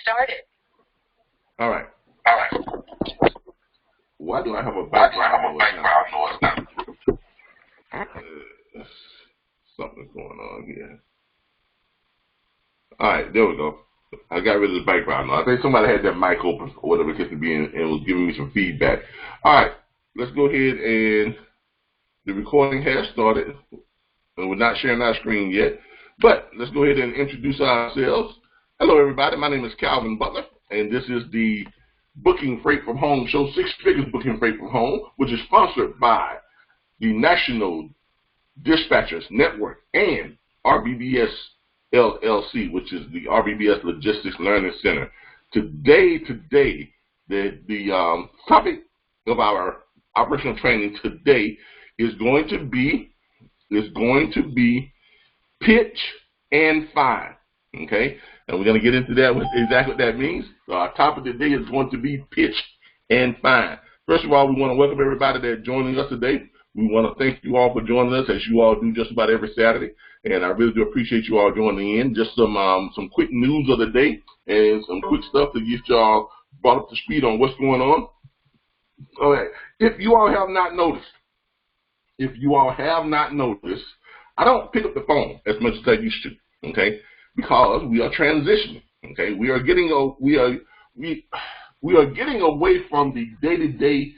started. All right. All right. Why do I have a background noise now? Something's going on here. All right, there we go. I got rid of the background noise. I think somebody had that mic open or whatever it could be and was giving me some feedback. All right, let's go ahead and the recording has started. And we're not sharing our screen yet, but let's go ahead and introduce ourselves. Hello, everybody. My name is Calvin Butler, and this is the Booking Freight from Home show, Six Figures Booking Freight from Home, which is sponsored by the National Dispatchers Network and RBBS LLC, which is the RBBS Logistics Learning Center. Today, the topic of our operational training today is going to be pitch and find. Okay, and we're going to get into that, exactly what that means. Our topic today is going to be pitch and find. First of all, we want to welcome everybody that's joining us today. We want to thank you all for joining us, as you all do just about every Saturday. And I really do appreciate you all joining in. Just some quick news of the day and some quick stuff to get y'all brought up to speed on what's going on. All right. If you all have not noticed, I don't pick up the phone as much as I used to, okay? Because we are transitioning, okay? We are getting away from the day-to-day,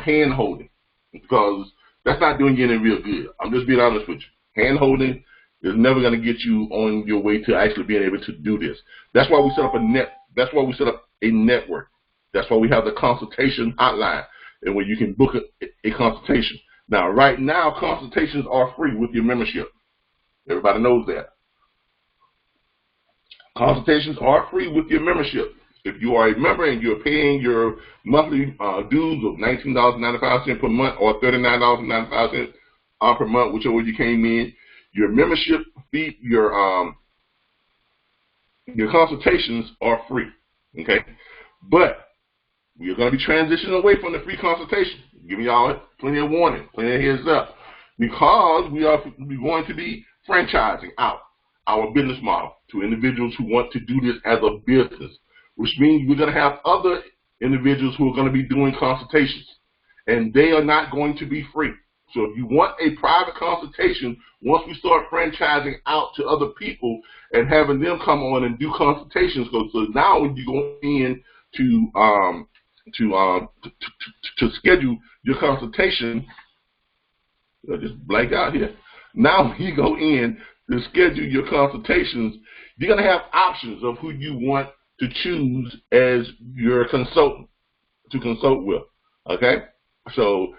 hand holding, because that's not doing you any real good. I'm just being honest with you. Hand holding is never going to get you on your way to actually being able to do this. That's why we set up a network. That's why we have the consultation hotline, and where you can book a consultation. Now, right now, consultations are free with your membership. Everybody knows that. Consultations are free with your membership. If you are a member and you're paying your monthly dues of $19.95 per month or $39.95 per month, whichever you came in, your membership fee, your consultations are free. Okay, but we are going to be transitioning away from the free consultation. Giving y'all plenty of warning, plenty of heads up, because we're going to be franchising out our business model to individuals who want to do this as a business, which means we're going to have other individuals who are going to be doing consultations, and they are not going to be free. So if you want a private consultation, once we start franchising out to other people and having them come on and do consultations, so now when you go in to schedule your consultation, I just blank out here. Now when you go in to schedule your consultations, you're going to have options of who you want to choose as your consultant to consult with. Okay, so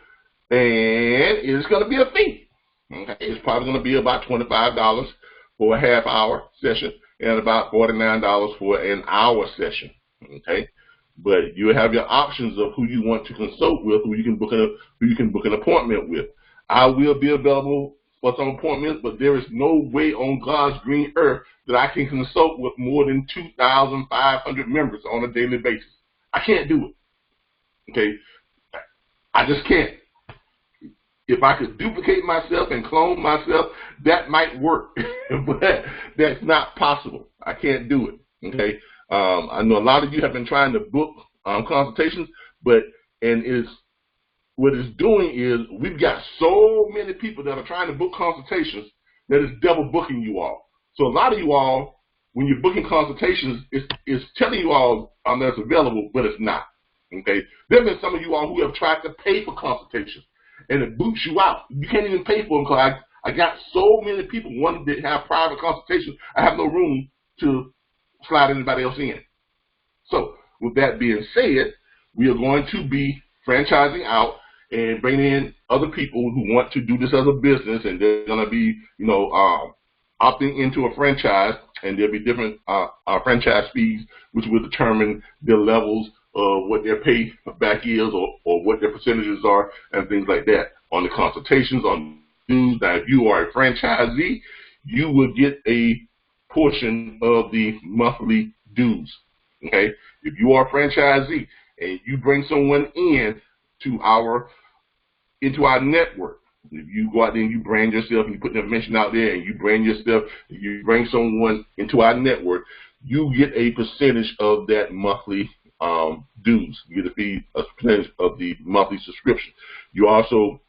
and it's going to be a fee. Okay, it's probably going to be about $25 for a half-hour session and about $49 for an hour session. Okay. But you have your options of who you want to consult with, who you can book an appointment with. I will be available for some appointments, but there is no way on God's green earth that I can consult with more than 2,500 members on a daily basis. I can't do it. Okay, I just can't. If I could duplicate myself and clone myself, that might work, but that's not possible. I can't do it. Okay. I know a lot of you have been trying to book consultations, what it's doing is we've got so many people that are trying to book consultations that it's double booking you all. So a lot of you all, when you're booking consultations, it's telling you all that it's available, but it's not. Okay, there have been some of you all who have tried to pay for consultations, and it boots you out. You can't even pay for them because I got so many people wanting to have private consultations. I have no room to slide anybody else in. So with that being said, we are going to be franchising out and bringing in other people who want to do this as a business, and they're going to be, opting into a franchise, and there'll be different franchise fees, which will determine their levels of what their pay back is, or what their percentages are, and things like that. On the consultations, on dues, now if you are a franchisee, you will get a portion of the monthly dues. Okay, if you are a franchisee and you bring someone into our network, if you go out there and you brand yourself and you put the information out there and you brand yourself, you bring someone into our network, you get a percentage of that monthly dues. You get a percentage of the monthly subscription. You also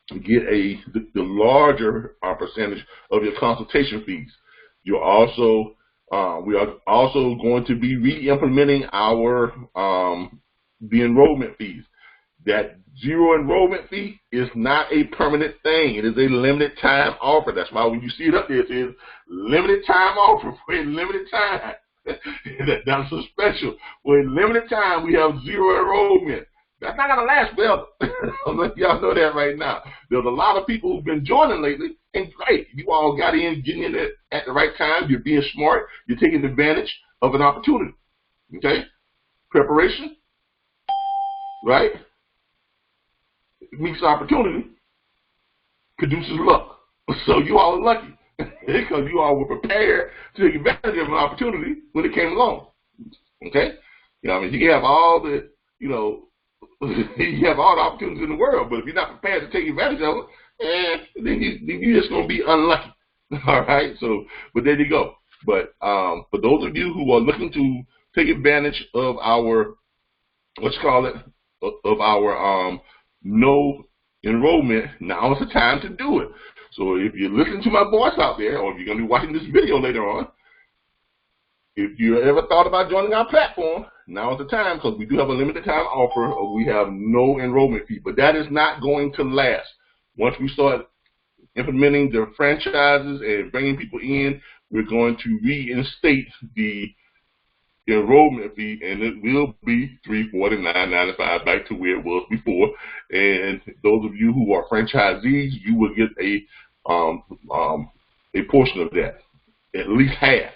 get the larger percentage of your consultation fees. You're also we are also going to be re-implementing our the enrollment fees. That zero enrollment fee is not a permanent thing. It is a limited time offer. That's why when you see it up there, it says limited time offer for a limited time. That's so special. For a limited time, we have zero enrollment. That's not going to last forever. I'll let y'all know that right now. There's a lot of people who've been joining lately, and great. You all got in, getting in at the right time. You're being smart. You're taking advantage of an opportunity. Okay? Preparation, right? It meets opportunity, produces luck. So you all are lucky because you all were prepared to take advantage of an opportunity when it came along. Okay? You know, I mean, you can have all the, you know, you have all the opportunities in the world, but if you're not prepared to take advantage of it, then you're just going to be unlucky. All right? So, but there you go. But for those of you who are looking to take advantage of our, of our no enrollment, now is the time to do it. So if you're listening to my voice out there, or if you're going to be watching this video later on, if you ever thought about joining our platform, now is the time, because we do have a limited time offer. We have no enrollment fee, but that is not going to last. Once we start implementing the franchises and bringing people in, we're going to reinstate the enrollment fee, and it will be $349.95 back to where it was before. And those of you who are franchisees, you will get a portion of that. At least half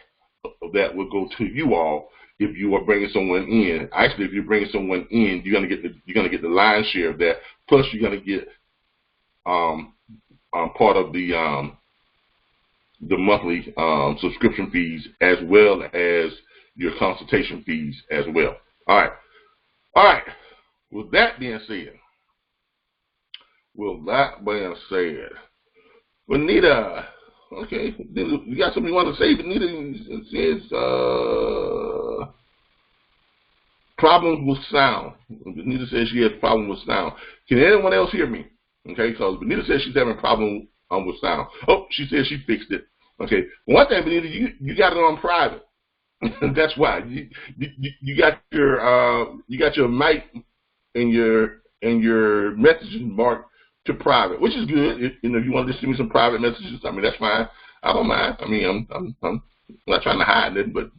of that will go to you all if you are bringing someone in. Actually, if you're bringing someone in, you're gonna get the lion's share of that. Plus, you're gonna get part of the monthly subscription fees, as well as your consultation fees as well. All right. With that being said, Benita, okay, you got something you want to say? Benita says problems with sound. Benita says she has problems with sound. Can anyone else hear me? Okay, because Benita says she's having problems with sound. Oh, she says she fixed it. Okay, one thing, Benita, you got it on private. That's why you got your mic and your messages marked to private, which is good. If you want to send me some private messages, I mean, that's fine. I don't mind. I mean, I'm not trying to hide it, but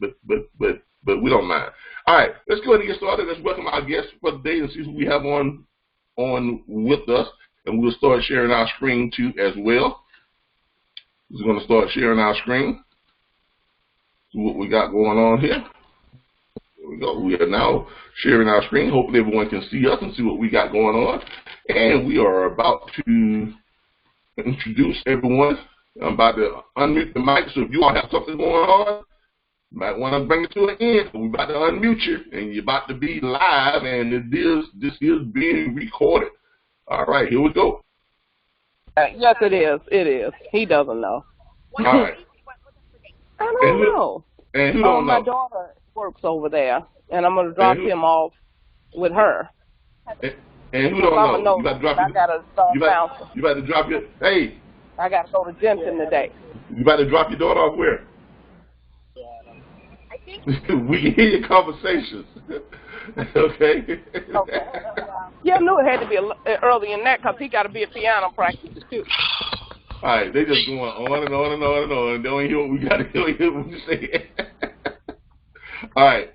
we don't mind. All right, let's go ahead and get started. Let's welcome our guests for the day and see who we have on with us, and we'll start sharing our screen too as well. We're going to start sharing our screen. See what we got going on here. There we go. We are now sharing our screen. Hopefully everyone can see us and see what we got going on. And we are about to introduce everyone. I'm about to unmute the mic, so if you all have something going on, you might want to bring it to an end. We're about to unmute you, and you're about to be live, and this is being recorded. All right, here we go. Yes, it is. It is. He doesn't know. All right. I don't know. And who don't know? My daughter works over there, and I'm going to drop him off with her. And who don't know? You about to drop you about to drop your, hey. I got to go to Jensen today. You about to drop your daughter off where? I think we can hear your conversations. Okay. Yeah, I knew it had to be early in that because he got to be at piano practice too. All right, they just going on and on and on and on. They don't hear what we got to hear what we say. All right.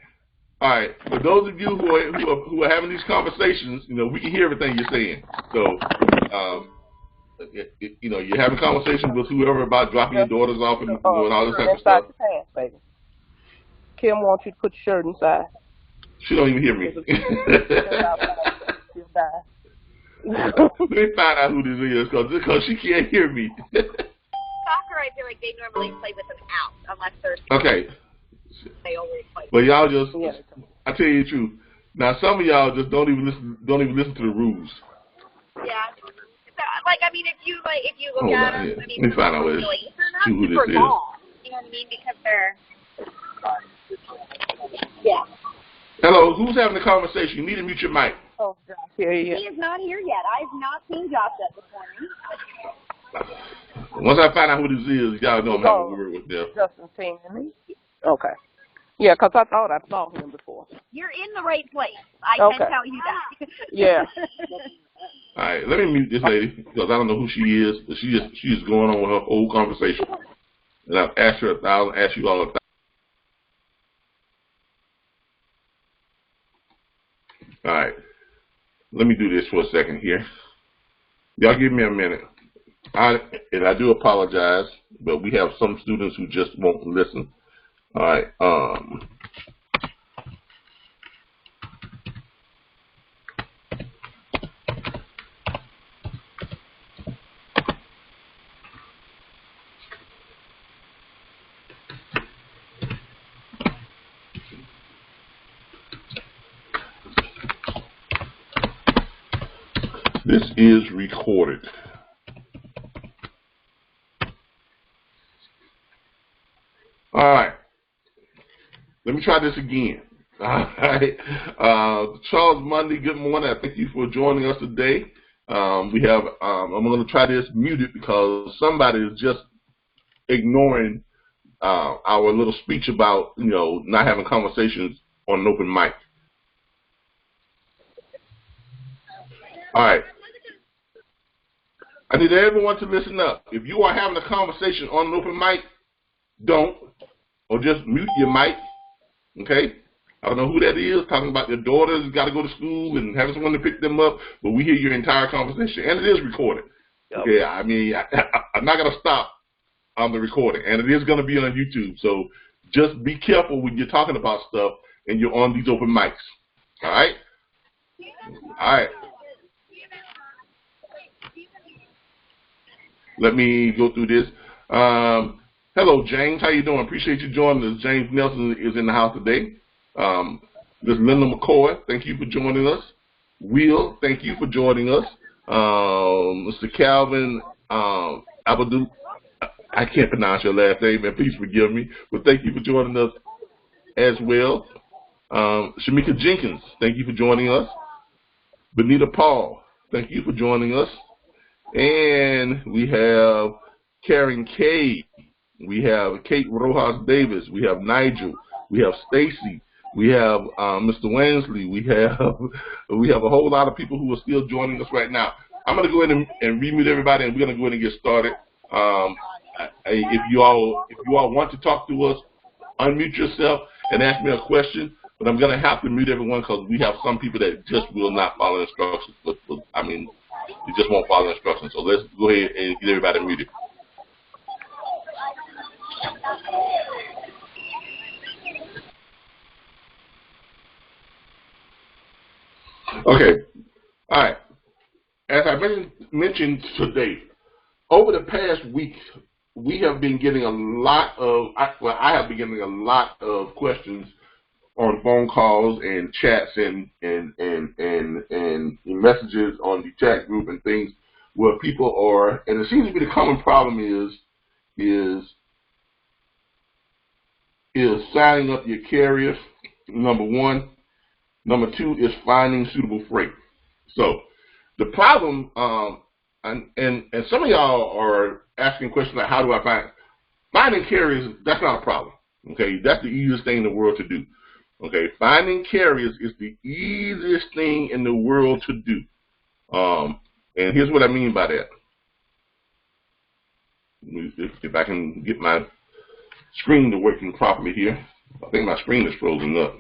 For those of you who are having these conversations, we can hear everything you're saying. So, you're having conversations with whoever about dropping your daughters off and doing all this type of stuff. Inside your pants, baby. Kim wants you to put your shirt inside. She don't even hear me. Let me find out who this is, because she can't hear me. Soccer, I feel like they normally play with them out, unless they're okay. They always play. But y'all just, I tell you the truth. Now some of y'all just don't even listen to the rules. Yeah. So, if you look at them, let me find out they're not super long. You know what I mean? Because they're Yeah. Hello, who's having a conversation? You need to mute your mic. Oh, Josh, here he is. He is not here yet. I've not seen Josh yet this morning. Once I find out who this is, y'all know I'm having a word with them. Justin Taney. Okay. Yeah, 'cause I thought I saw him before. You're in the right place. I can tell you that. Yeah. All right, let me mute this lady because I don't know who she is, but she's going on with her whole conversation. And I've asked her 1,000, asked you all 1,000. All right, let me do this for a second here. Y'all give me a minute. And I do apologize, but we have some students who just won't listen. All right. This is recorded. All right. Let me try this again. All right. Charles Mundy, good morning. I thank you for joining us today. I'm going to try this muted because somebody is just ignoring our little speech about, not having conversations on an open mic. All right. I need everyone to listen up. If you are having a conversation on an open mic, don't, or just mute your mic, okay? I don't know who that is, talking about their daughters got to go to school and having someone to pick them up, but we hear your entire conversation, and it is recorded. Okay, I mean, I'm not going to stop on the recording, and it is going to be on YouTube, so just be careful when you're talking about stuff and you're on these open mics, all right? All right. Let me go through this. Hello, James. How you doing? Appreciate you joining us. James Nelson is in the house today. Ms. Linda McCoy, thank you for joining us. Will, thank you for joining us. Mr. Calvin Abadou, I can't pronounce your last name, and please forgive me, but thank you for joining us as well. Shamika Jenkins, thank you for joining us. Benita Paul, thank you for joining us. And we have Karen K. We have Kate Rojas Davis. We have Nigel. We have Stacy. We have Mr. Wensley. We have a whole lot of people who are still joining us right now. I'm going to go ahead and remute everybody, and we're going to go ahead and get started. If you all want to talk to us, unmute yourself and ask me a question. But I'm going to have to mute everyone because we have some people that just will not follow instructions. They just won't follow instructions. So let's go ahead and get everybody muted. Okay. All right. As I mentioned today, over the past week, we have been getting I have been getting a lot of questions on phone calls and chats and messages on the chat group and things where people are, and it seems to be the common problem is signing up your carriers, number one. Number two is finding suitable freight. So the problem, and some of y'all are asking questions like, how do I finding carriers? That's not a problem. Okay, that's the easiest thing in the world to do. Okay, finding carriers is the easiest thing in the world to do. And here's what I mean by that. If I can get my screen to working properly here. I think my screen is frozen up.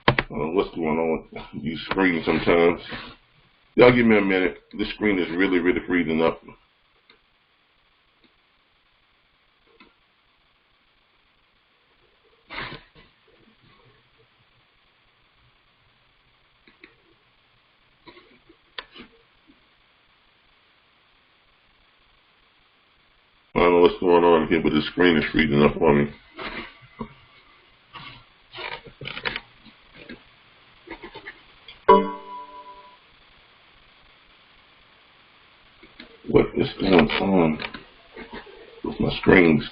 I don't know what's going on with these screens sometimes. Y'all give me a minute. This screen is really, really freezing up. I don't know what's going on here, but the screen is freezing up for me. With my screens.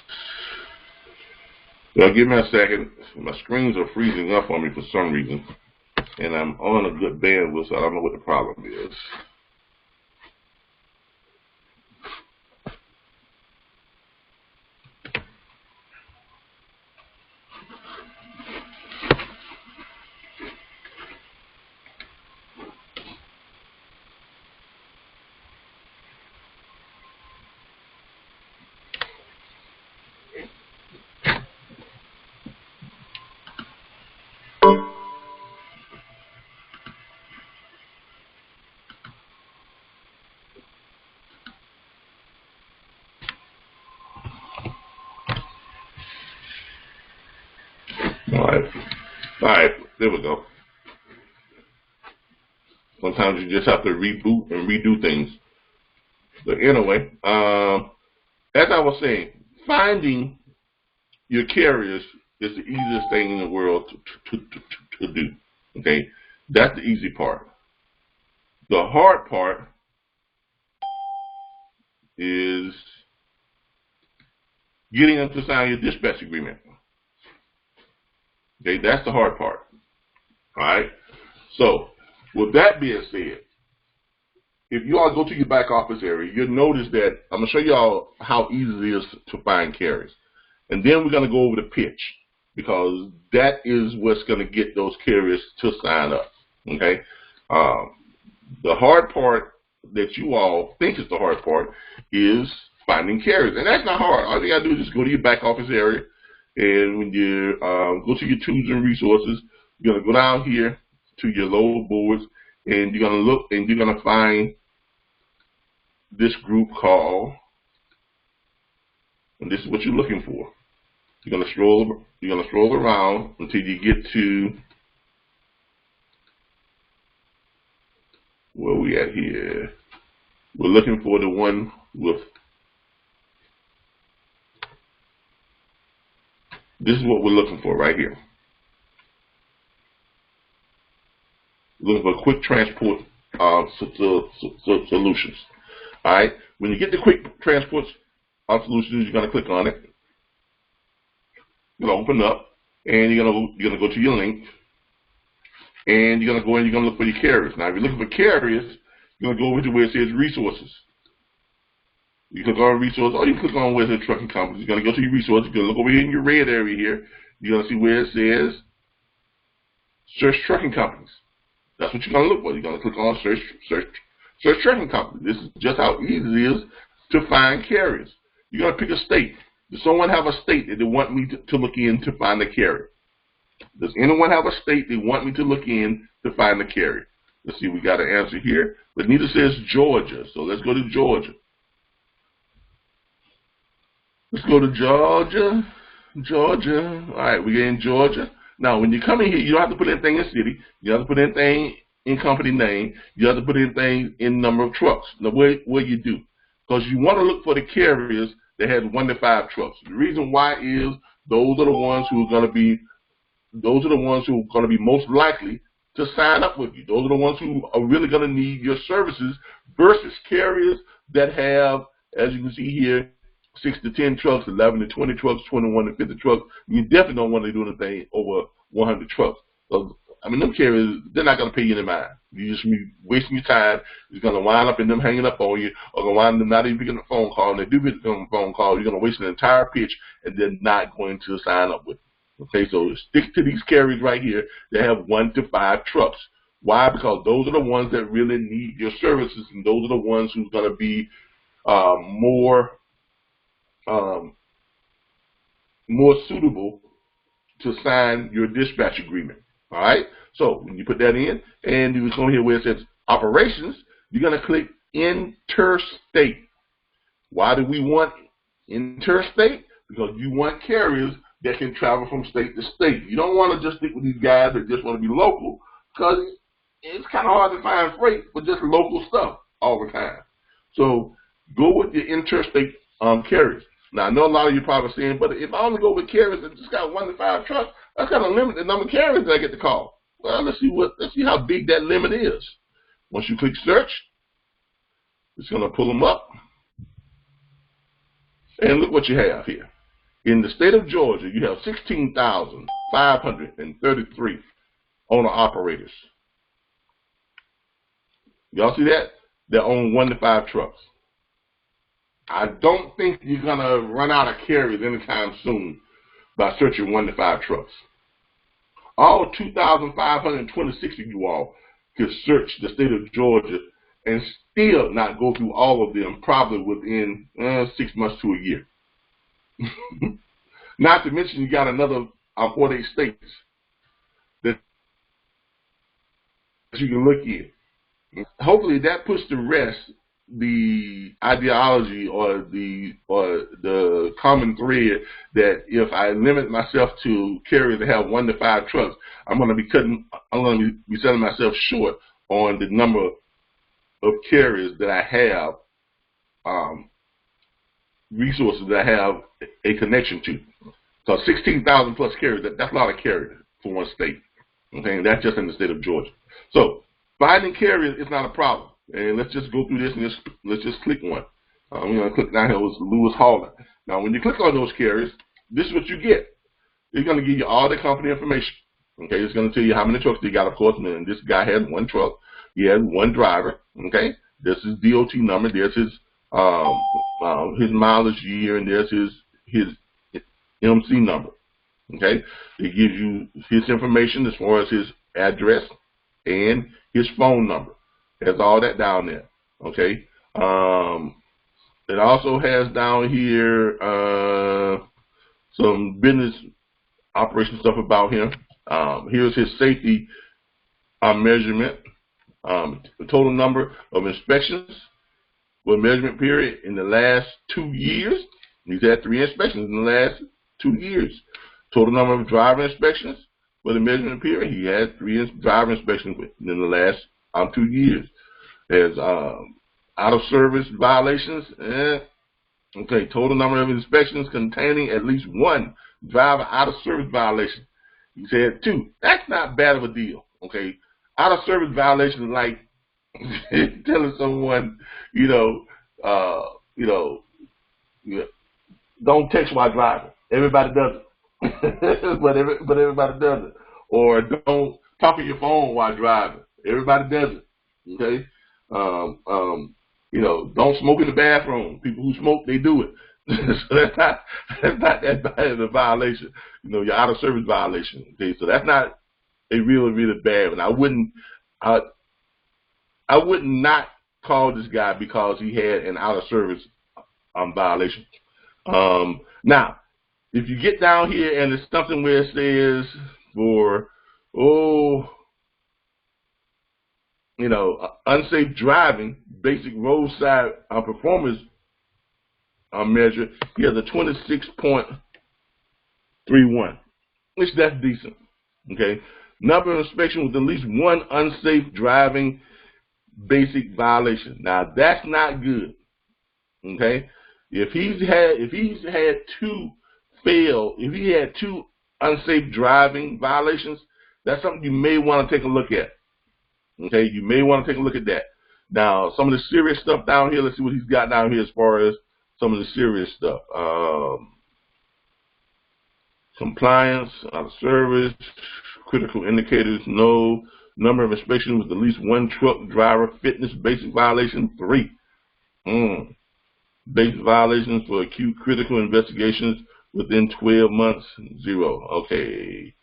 So give me a second. My screens are freezing up on me for some reason. And I'm on a good bandwidth, so I don't know what the problem is. All right, there we go. Sometimes you just have to reboot and redo things. But anyway, as I was saying, finding your carriers is the easiest thing in the world to do. Okay, that's the easy part. The hard part is getting them to sign your dispatch agreement. Okay, that's the hard part. All right. So, with that being said, if you all go to your back office area, you'll notice that I'm going to show you all how easy it is to find carriers. And then we're going to go over the pitch, because that is what's going to get those carriers to sign up. Okay. The hard part that you all think is the hard part is finding carriers. And that's not hard. All you got to do is just go to your back office area. And when you go to your tools and resources, you're going to go down here to your load boards, and you're going to look, and you're going to find this group called, and this is what you're looking for. You're going to stroll around until you get to where we at here. We're looking for the one with, this is what we're looking for right here. Looking for quick transport solutions. All right. When you get the quick transport solutions, you're going to click on it. You're going to open up, and you're going to go to your link, and you're going to go and you're going to look for your carriers. Now, if you're looking for carriers, you're going to go over to where it says resources. You click on resources, or you click on where it says trucking companies. You're going to go to your resources. You're going to look over here in your red area here. You're going to see where it says search trucking companies. That's what you're going to look for. You're going to click on search trucking companies. This is just how easy it is to find carriers. You're going to pick a state. Does someone have a state that they want me to look in to find a carrier? Does anyone have a state they want me to look in to find a carrier? Let's see, we got an answer here. But neither says Georgia, so let's go to Georgia. Let's go to Georgia. Georgia. All right, we're in Georgia. Now, when you come in here, you don't have to put anything in city. You don't have to put anything in company name. You don't have to put anything in number of trucks. Now, what you do? Because you want to look for the carriers that has 1 to 5 trucks. The reason why is those are the ones who are going to be most likely to sign up with you. Those are the ones who are really going to need your services versus carriers that have, as you can see here, 6 to 10 trucks, 11 to 20 trucks, 21 to 50 trucks. You definitely don't want to do anything over 100 trucks. So, I mean, them carriers, they're not going to pay you any mind. You just be wasting your time. It's going to wind up in them hanging up on you, or going to wind up them not even picking up a phone call. And they do pick up a phone call, you're going to waste an entire pitch, and they're not going to sign up with you. Okay, so stick to these carriers right here that have 1 to 5 trucks. Why? Because those are the ones that really need your services, and those are the ones who's going to be more suitable to sign your dispatch agreement. All right. So when you put that in, and you come here where it says operations, you're going to click interstate. Why do we want interstate? Because you want carriers that can travel from state to state. You don't want to just stick with these guys that just want to be local, because it's kind of hard to find freight for just local stuff all the time. So go with your interstate carriers. Now, I know a lot of you probably saying, but if I only go with carriers that just got 1 to 5 trucks, that's kind of limit the number of carriers that I get to call. Well, let's see how big that limit is. Once you click search, it's going to pull them up. And look what you have here. In the state of Georgia, you have 16,533 owner-operators. Y'all see that? They own 1 to 5 trucks. I don't think you're going to run out of carriers anytime soon by searching 1 to 5 trucks. All 2,526 of you all could search the state of Georgia and still not go through all of them, probably within 6 months to a year. Not to mention you got another 48 states that you can look in. Hopefully that puts to rest the ideology or the common thread that if I limit myself to carriers that have 1 to 5 trucks, I'm going to be selling myself short on the number of carriers that I have, resources that I have a connection to. So 16,000 plus carriers, that's a lot of carriers for one state. Okay, and that's just in the state of Georgia. So finding carriers is not a problem. And let's just go through this and let's just click one. We're going to click down here with Lewis Hauler. Now, when you click on those carriers, this is what you get. It's going to give you all the company information. Okay, it's going to tell you how many trucks they got, of course. And this guy has 1 truck. He has 1 driver. Okay, this is DOT number. There's his mileage year, and there's his MC number. Okay, it gives you his information as far as his address and his phone number. Has all that down there. Okay. It also has down here some business operation stuff about him. Here's his safety measurement. The total number of inspections for measurement period in the last 2 years. He's had 3 inspections in the last 2 years. Total number of driver inspections for the measurement period. He had 3 driver inspections in the last 2 years. There's out of service violations. Okay, total number of inspections containing at least 1 driver out of service violation. He said 2. That's not bad of a deal. Okay, out of service violation is like telling someone, don't text while driving. Everybody does it, but everybody does it. Or don't talk on your phone while driving. Everybody does it. Okay, don't smoke in the bathroom. People who smoke, they do it. So that's not that bad of a violation. You're out of service violation. Okay, so that's not a really bad one. I would not call this guy because he had an out of service violation. Now, if you get down here and it's something where it says for unsafe driving, basic roadside performance measure, he has a 26.31, which that's decent. Okay, number of inspections with at least 1 unsafe driving basic violation. Now that's not good. Okay, if he had 2 unsafe driving violations, that's something you may want to take a look at. Okay, you may want to take a look at that. Now, some of the serious stuff down here, let's see what he's got down here as far as some of the serious stuff. Compliance, out of service, critical indicators, no. Number of inspections with at least 1 truck driver fitness basic violation, 3. Basic violations for acute critical investigations within 12 months, 0. Okay.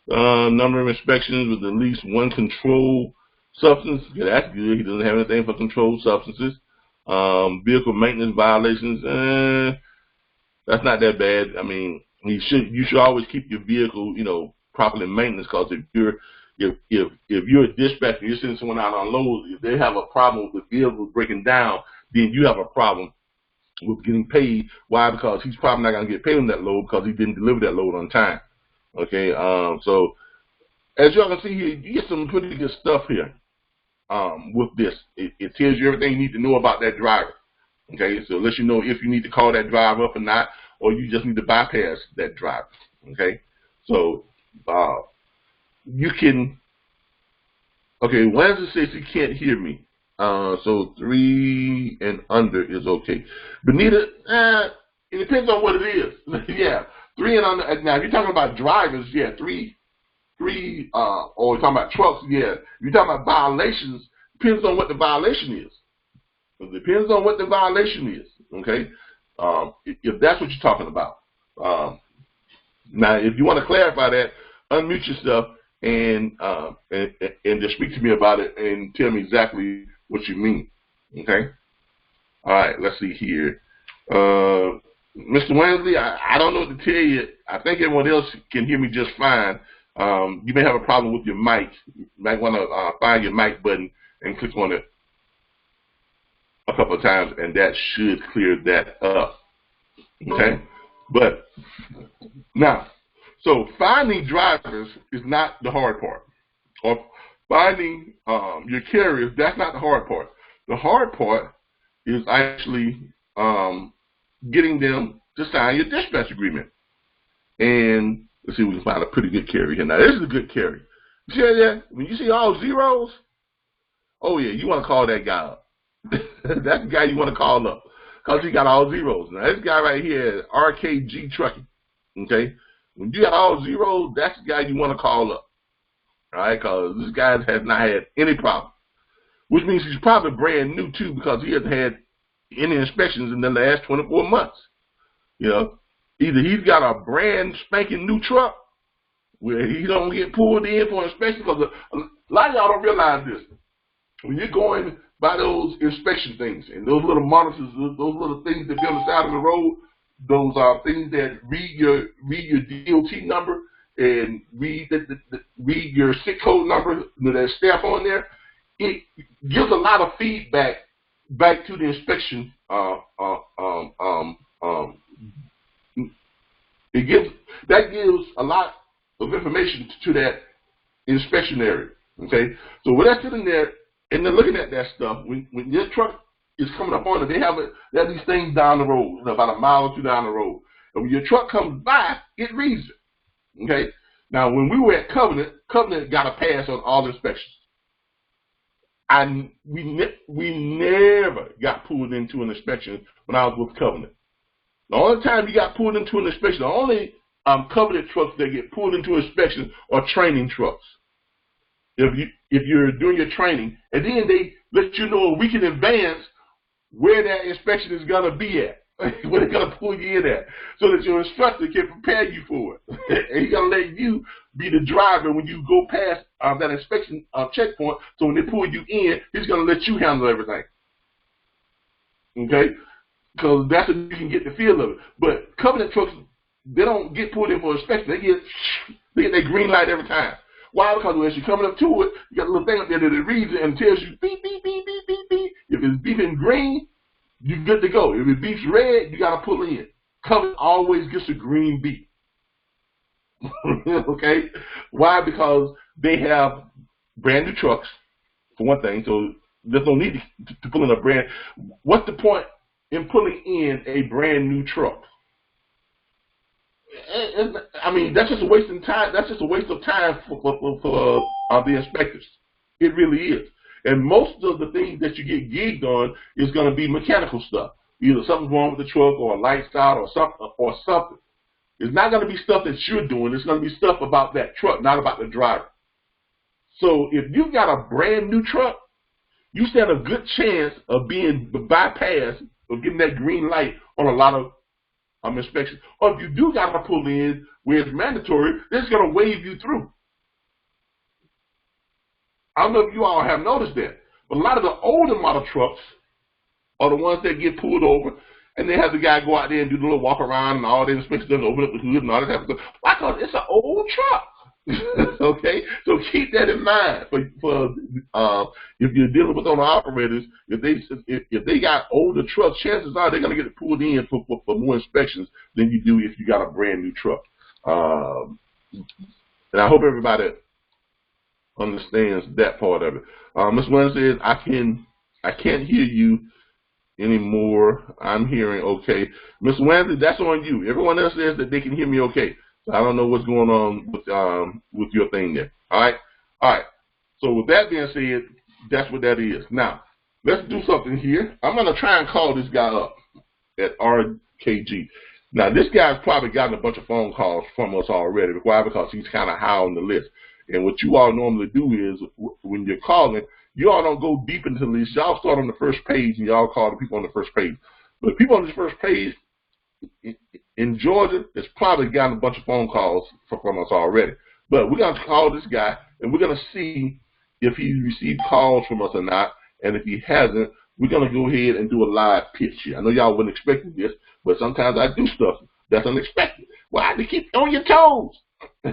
Number of inspections with at least 1 controlled substance. Yeah, that's good. He doesn't have anything for controlled substances. Vehicle maintenance violations. That's not that bad. I mean, you should always keep your vehicle, properly maintenance, because if you're a dispatcher, you're sending someone out on load, if they have a problem with the vehicle breaking down, then you have a problem with getting paid. Why? Because he's probably not going to get paid on that load because he didn't deliver that load on time. Okay, so as y'all can see here, you get some pretty good stuff here with this. It tells you everything you need to know about that driver. Okay, so it lets you know if you need to call that driver up or not, or you just need to bypass that driver. Okay, so you can. Okay, Wednesday says he can't hear me. So 3 and under is okay. Benita, It depends on what it is. Yeah, 3 and under. Now, if you're talking about drivers, yeah, three. Or you're talking about trucks, yeah. If you're talking about violations, depends on what the violation is. It depends on what the violation is. Okay, if that's what you're talking about. Now, if you want to clarify that, unmute yourself and just speak to me about it and tell me exactly what you mean. Okay. All right. Let's see here. Mr. Wensley, I don't know what to tell you. I think everyone else can hear me just fine. You may have a problem with your mic. You might want to find your mic button and click on it a couple of times, and that should clear that up. Okay? But now, so finding drivers is not the hard part. Or finding your carriers, that's not the hard part. The hard part is actually getting them to sign your dispatch agreement. And let's see if we can find a pretty good carrier here. Now, this is a good carrier. You see that? When you see all zeros, oh, yeah, you want to call that guy up. That's the guy you want to call up because he got all zeros. Now, this guy right here is RKG Trucking. Okay? When you got all zeros, that's the guy you want to call up. All right? Because this guy has not had any problem. Which means he's probably brand new, too, because he hasn't had any inspections in the last 24 months. You know? Either he's got a brand spanking new truck where he don't get pulled in for inspection, because a lot of y'all don't realize this. When you're going by those inspection things and those little monitors, those little things that be on the side of the road, those are things that read your DOT number and read your SIC code number, that stamp on there. It gives a lot of feedback back to the inspection that gives a lot of information to that inspection area. Okay, so when that's sitting there and they're looking at that stuff, when your truck is coming up on it, they have these things down the road, about a mile or two down the road. And when your truck comes by, it reads it. Okay, now when we were at Covenant got a pass on all inspections. We never got pulled into an inspection when I was with Covenant. The only time you got pulled into an inspection, the only Covenant trucks that get pulled into inspection are training trucks. If you're doing your training, and then they let you know a week in advance where that inspection is gonna be at, where they're gonna pull you in at, so that your instructor can prepare you for it. And he's gonna let you be the driver when you go past that inspection checkpoint. So when they pull you in, he's gonna let you handle everything. Okay, because that's when you can get the feel of it. But Covenant trucks, they don't get pulled in for inspection. They get that green light every time. Why? Because as you're coming up to it, you got a little thing up there that it reads it and tells you beep, beep, beep, beep, beep, beep. If it's beeping green, you're good to go. If it beeps red, you got to pull in. Covenant always gets a green beep. Okay? Why? Because they have brand new trucks, for one thing, so there's no need to pull in a brand. What's the point in pulling in a brand new truck? I mean, that's just a waste of time. That's just a waste of time for the inspectors. It really is. And most of the things that you get gigged on is going to be mechanical stuff. Either something's wrong with the truck, or a light's out, or something. It's not going to be stuff that you're doing. It's going to be stuff about that truck, not about the driver. So if you've got a brand new truck, you stand a good chance of being bypassed, of getting that green light on a lot of inspection. Or if you do got to pull in where it's mandatory, it's going to wave you through. I don't know if you all have noticed that, but a lot of the older model trucks are the ones that get pulled over, and they have the guy go out there and do the little walk around and all the inspections, open up the hood and all that type of stuff. Why? Because it's an old truck. Okay, so keep that in mind for if you're dealing with owner operators. If they got older trucks, chances are they're going to get pulled in for more inspections than you do if you got a brand new truck. And I hope everybody understands that part of it. Ms. Wynn says, I can't hear you anymore. I'm hearing okay. Ms. Wensley, that's on you. Everyone else says that they can hear me okay. So I don't know what's going on with your thing there. All right. So with that being said, that's what that is. Now, let's do something here. I'm going to try and call this guy up at RKG. Now, this guy's probably gotten a bunch of phone calls from us already. Why? Because he's kind of high on the list. And what you all normally do is, when you're calling, you all don't go deep into the list. Y'all start on the first page, and y'all call the people on the first page. But people on the first page in Georgia has probably gotten a bunch of phone calls from us already. But we're going to call this guy, and we're going to see if he received calls from us or not. And if he hasn't, we're going to go ahead and do a live pitch here. I know y'all wasn't expecting this, but sometimes I do stuff that's unexpected. Well, I have to keep you on your toes. I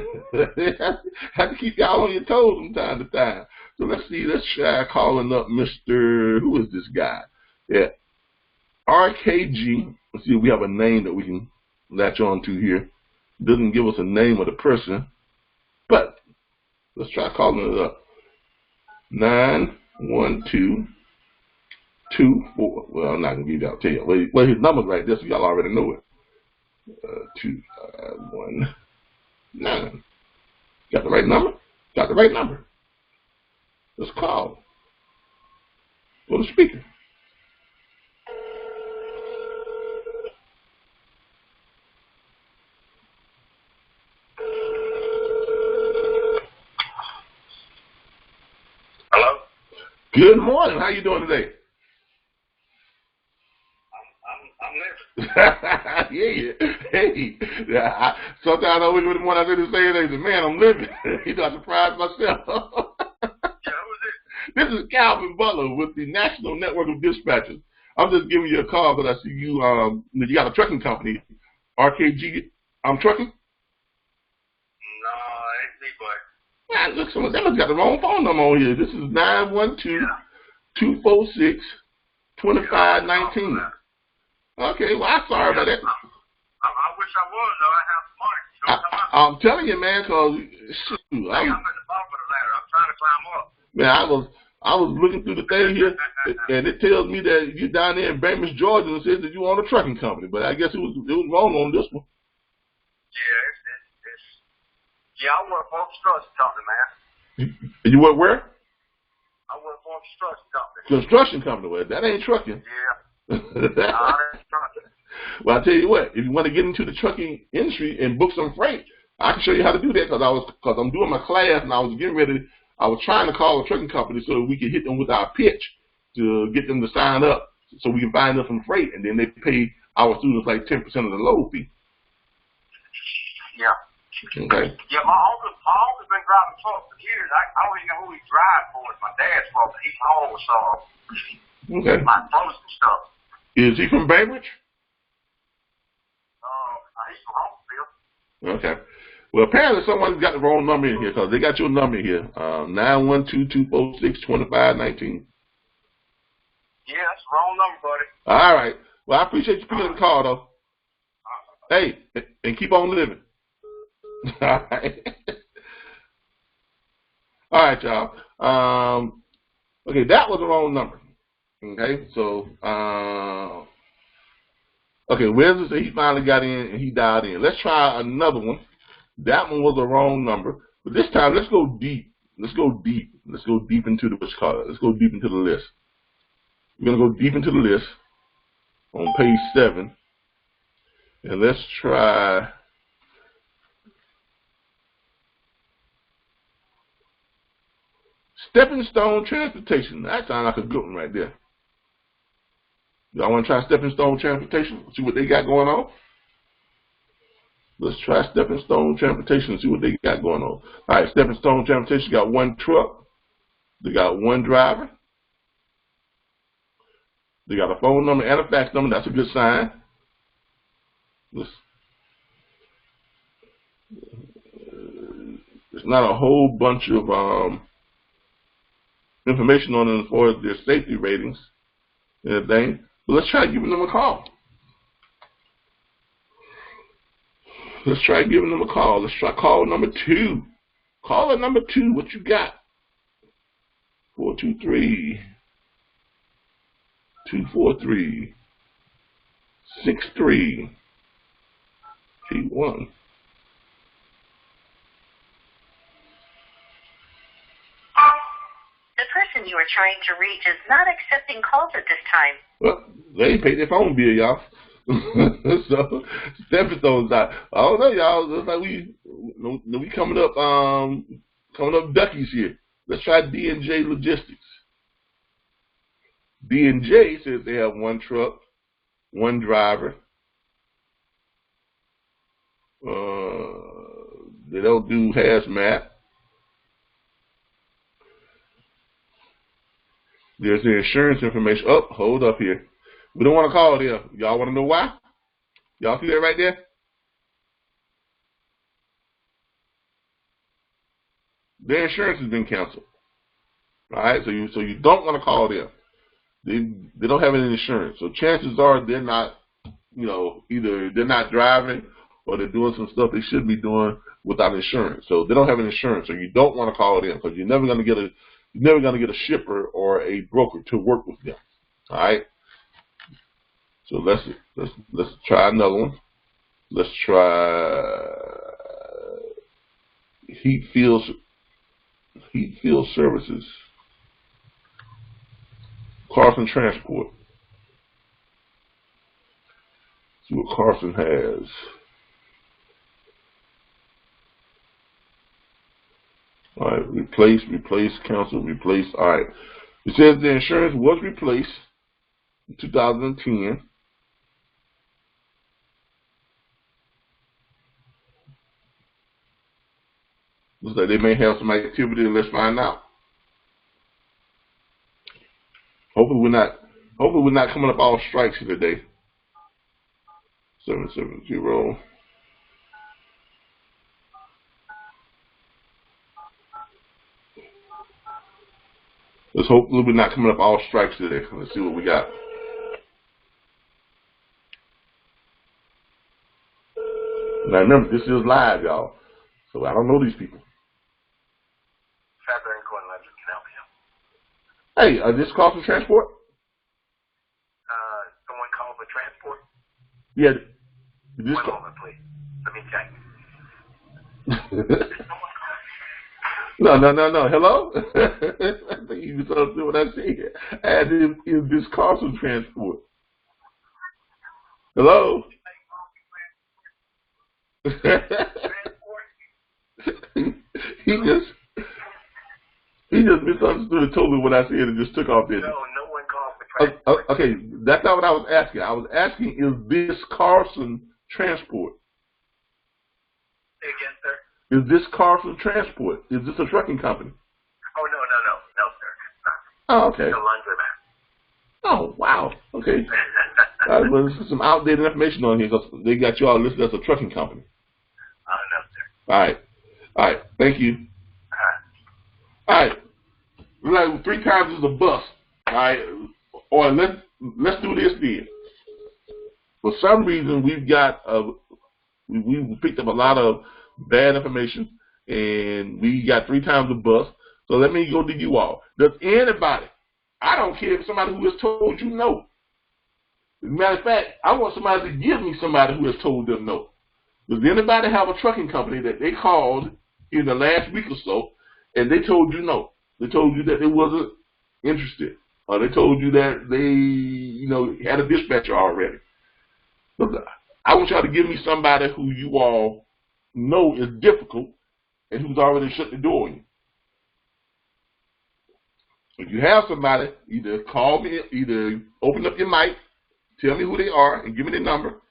have to keep y'all on your toes from time to time. So let's see. Let's try calling up Mr. Who is this guy? Yeah, RKG. Let's see if we have a name that we can latch on to here. Doesn't give us a name of the person, but let's try calling it up. 91224. Well, I'm not gonna give you. I'll tell you. Well, his number's right there, so y'all already know it. 2519. Got the right number? Got the right number. Let's call. Go to speaker. Hello? Good morning. How you doing today? I'm living. Yeah. Hey. Sometimes I wake up in the morning, I say the same thing. I say, man, I'm living. You know, I surprised myself. Yeah, who is it? This is Calvin Butler with the National Network of Dispatchers. I'm just giving you a call because I see you you got a trucking company, RKG. I'm trucking? No, ain't me, boy. Man, look, someone got the wrong phone number on here. This is 912-246-2519. Okay, well, I'm sorry about that. I wish I was, though. I have money. You know, I'm telling you, man, because, shoot. I'm at the bottom of the ladder. I'm trying to climb up. Man, I was looking through the thing here, and it tells me that you're down there in Bainbridge, Georgia, and it says that you own a trucking company. But I guess it was wrong on this one. Yeah, I work for a construction company, man. You work where? I work for a construction company. Construction company. Well, that ain't trucking. Yeah. That's trucking. Well, I tell you what, if you want to get into the trucking industry and book some freight, I can show you how to do that because I'm doing my class and I was trying to call a trucking company so we could hit them with our pitch to get them to sign up so we can find them some freight, and then they pay our students like 10% of the load fee. Yeah. Okay. Yeah, my uncle's been driving trucks for years. I don't even know who he drives for. It's my dad's fault, but he's home, so my clothes and stuff. Is he from Bainbridge? He's from Huntsville. Okay. Well, apparently someone's got the wrong number in here because they got your number here, 912-246-2519. Yeah, that's the wrong number, buddy. All right. Well, I appreciate you picking up the call, though. Hey, and keep on living. All right. All right, y'all. Okay, that was the wrong number. Okay, so, okay, Wesley said he finally got in and he dialed in. Let's try another one. That one was the wrong number. But this time, let's go deep. Let's go deep. Let's go deep into the, let's go deep into the list. We're going to go deep into the list on page 7. And let's try Stepping Stone Transportation. That sounds like a good one right there. Y'all want to try Stepping Stone Transportation? See what they got going on? Let's try Stepping Stone Transportation and see what they got going on. All right, Stepping Stone Transportation got one truck. They got one driver. They got a phone number and a fax number. That's a good sign. There's not a whole bunch of information on them as far as their safety ratings and everything. But let's try giving them a call. Let's try giving them a call. Let's try call number 2. Caller number 2, what you got? 423-243-6381. The person you are trying to reach is not accepting calls at this time. Well, they ain't paid their phone bill, y'all. So stepping stones out. I don't know, y'all. It's like we coming up duckies here. Let's try D&J Logistics. D&J says they have one truck, one driver. They don't do hazmat. There's the insurance information. Oh, hold up here. We don't want to call there. Y'all want to know why? Y'all see that right there? Their insurance has been canceled. All right, so you don't want to call them. They don't have any insurance. So chances are they're not, either they're not driving or they're doing some stuff they shouldn't be doing without insurance. So they don't have an insurance. So you don't want to call them because you're never going to get a shipper or a broker to work with them. All right. So let's try another one. Let's try Heat Field Services. Carson Transport. See what Carson has. All right, replace, cancel, replace. All right. It says the insurance was replaced in 2010. Looks like they may have some activity. Let's find out. Hopefully we're not coming up all strikes here today. 770. Let's hopefully we're not coming up all strikes today. Let's see what we got. Now remember, this is live, y'all. So I don't know these people. Hey, this call for transport? Someone called for transport? Yeah. One moment, please. Let me check. No. Hello? I think you misunderstood what I said. As is this call for transport? Hello? He just misunderstood and told me what I said and just took off there. No one called for transport. Okay, that's not what I was asking. I was asking, is this Carson Transport? Say again, sir? Is this Carson Transport? Is this a trucking company? Oh, no, sir. Oh, okay. It's a laundromat. Oh, wow. Okay. Well, there's some outdated information on here because they got you all listed as a trucking company. No, sir. All right. Thank you. All right. Like 3 times is a bust. All right. Or let's do this then. For some reason, we've got we picked up a lot of bad information, and we got 3 times a bust. So let me go to you all. Does anybody? I don't care if somebody who has told you no. As a matter of fact, I want somebody to give me somebody who has told them no. Does anybody have a trucking company that they called in the last week or so, and they told you no? They told you that they wasn't interested, or they told you that they, had a dispatcher already. Look, I want y'all to give me somebody who you all know is difficult and who's already shut the door on you. If you have somebody, either call me, either open up your mic, tell me who they are, and give me their number,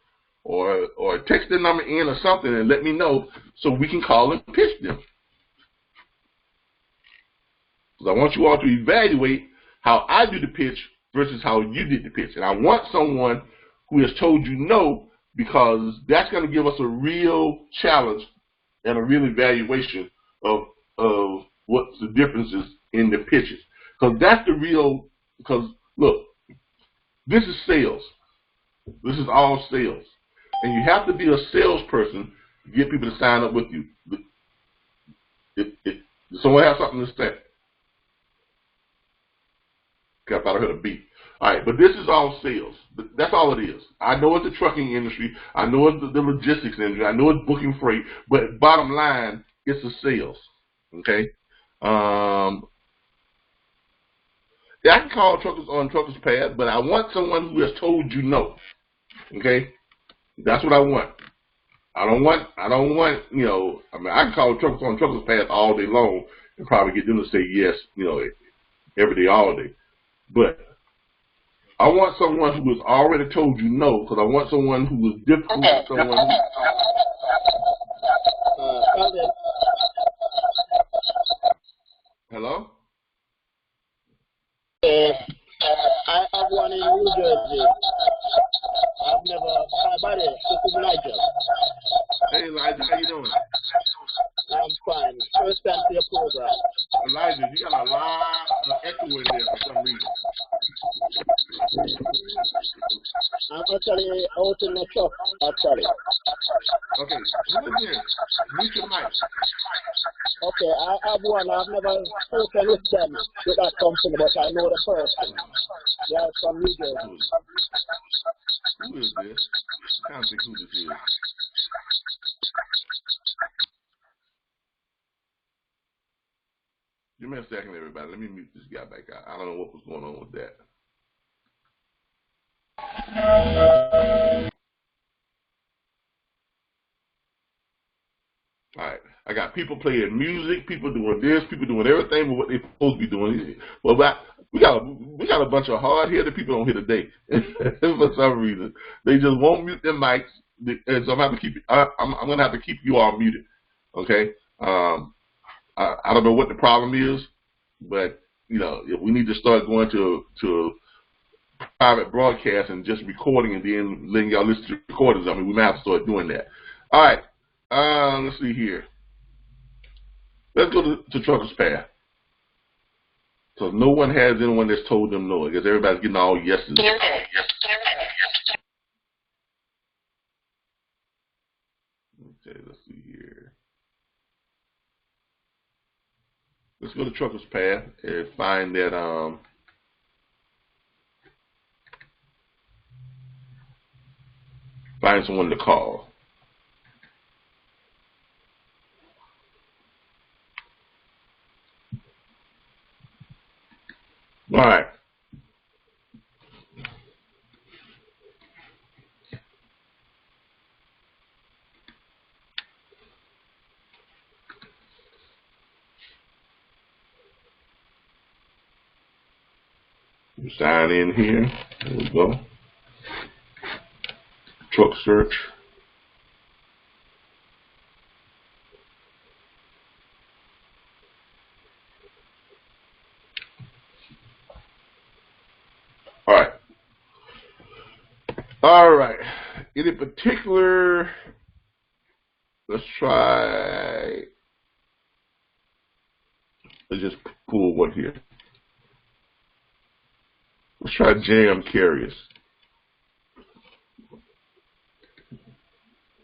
or text their number in or something and let me know so we can call and pitch them. Because I want you all to evaluate how I do the pitch versus how you did the pitch. And I want someone who has told you no, because that's going to give us a real challenge and a real evaluation of what's the differences in the pitches. Because that's the real, because look, this is sales. This is all sales. And you have to be a salesperson to get people to sign up with you. Does someone have something to say? Okay, I thought I heard a beep. All right, but this is all sales. That's all it is. I know it's the trucking industry. I know it's the logistics industry. I know it's booking freight. But bottom line, it's the sales. Okay? Yeah, I can call truckers on Truckers Pad, but I want someone who has told you no. Okay, that's what I want. I don't want, you know, I mean, I can call truckers on Truckers Pass all day long and probably get them to say yes, you know, every day, all day. But I want someone who has already told you no, because I want someone who is difficult, someone who... Hello? I have one in New Jersey. I've never, buddy, this is Elijah. Hey, Elijah, how you doing? I'm fine. First time to your program. Elijah, you got a lot of echo in there for some reason. I'm actually out in the truck, actually. Okay, who is this? Mute your mic. Okay, I have one. I've never spoken with them, with that company, but I know the person. They are from New Jersey. Who is this? I can't think who this is. Give me a second, everybody. Let me mute this guy back out. I don't know what was going on with that. All right. I got people playing music, people doing this, people doing everything but what they're supposed to be doing. Well, we got a bunch of hard-headed people on here today. For some reason, they just won't mute their mics, and so I'm gonna have to keep. I'm gonna have to keep you all muted. Okay. I don't know what the problem is, but you know, if we need to start going to private broadcast and just recording and then letting y'all listen to recordings, I mean, we might have to start doing that. All right. Let's see here. Let's go to Truckers Path. So no one has anyone that's told them no. I guess everybody's getting all yeses. Okay, let's see here. Let's go to Truckers Path and find that find someone to call. All right. Sign in here. There we go. Truck search. All right. All right. Any particular? Let's try. Let's just pull one here. Let's try jam carriers.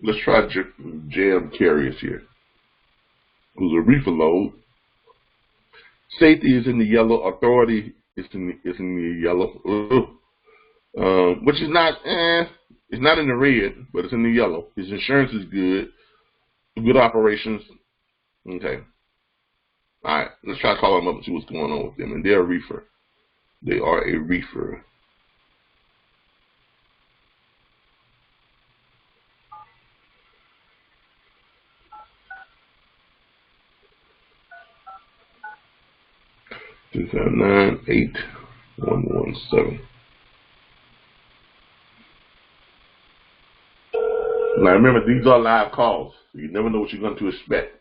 Let's try jam carriers here. Who's a reefer load. Safety is in the yellow. Authority is in the yellow. Which is not, it's not in the red, but it's in the yellow. His insurance is good. Good operations. Okay. All right. Let's try to call them up and see what's going on with them. And they're a reefer. They are a reefer. Two 598-117. Now remember, these are live calls. You never know what you're going to expect.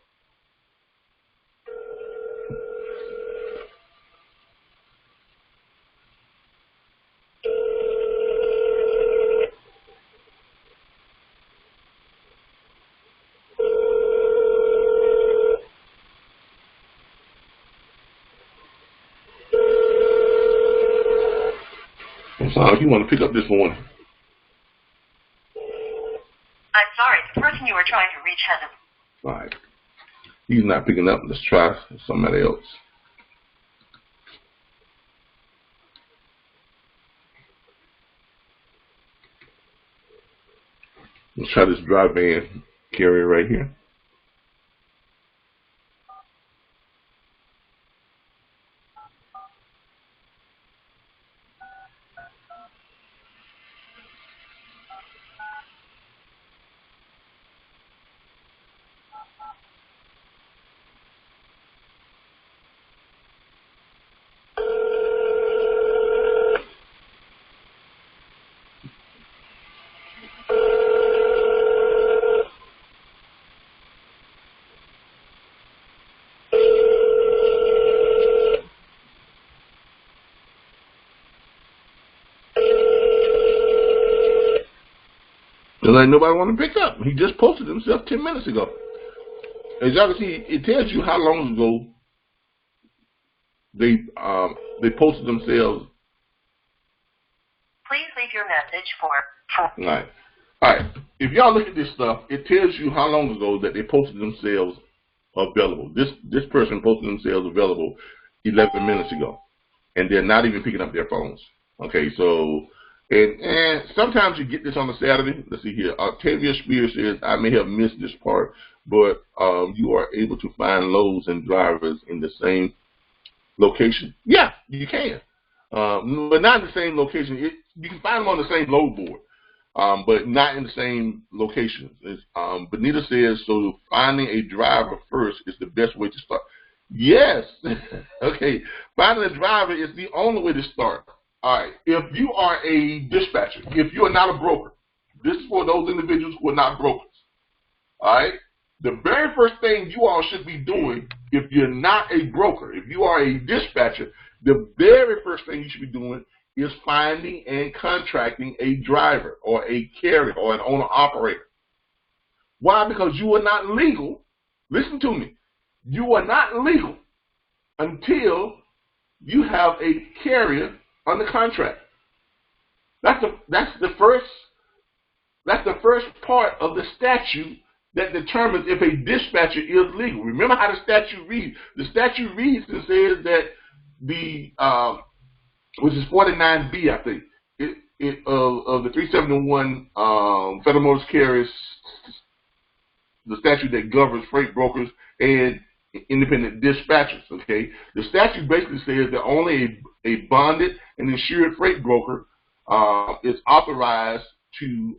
So if you want to pick up this one. I'm sorry, the person you were trying to reach hasn't. All right. He's not picking up. Let's try somebody else. Let's try this dry van carrier right here. Because ain't nobody want to pick up. He just posted himself 10 minutes ago. As y'all can see, it tells you how long ago they posted themselves. Please leave your message for. All right. If y'all look at this stuff, it tells you how long ago that they posted themselves available. This person posted themselves available 11 minutes ago, and they're not even picking up their phones. Okay, so and sometimes you get this on a Saturday. Let's see here. Octavia Spears says, I may have missed this part, but you are able to find loads and drivers in the same location. Yeah, you can, but not in the same location. You can find them on the same load board. But not in the same locations. Benita says, so finding a driver first is the best way to start. Yes. Okay. Finding a driver is the only way to start. All right. If you are a dispatcher, if you are not a broker, this is for those individuals who are not brokers. All right. The very first thing you all should be doing, if you're not a broker, if you are a dispatcher, the very first thing you should be doing is finding and contracting a driver or a carrier or an owner-operator. Why? Because you are not legal. Listen to me. You are not legal until you have a carrier under contract. That's the first part of the statute that determines if a dispatcher is legal. Remember how the statute reads. The statute reads and says that the which is 49B, I think, of the 371 Federal Motor Carriers, the statute that governs freight brokers and independent dispatchers. Okay, the statute basically says that only a bonded and insured freight broker is authorized to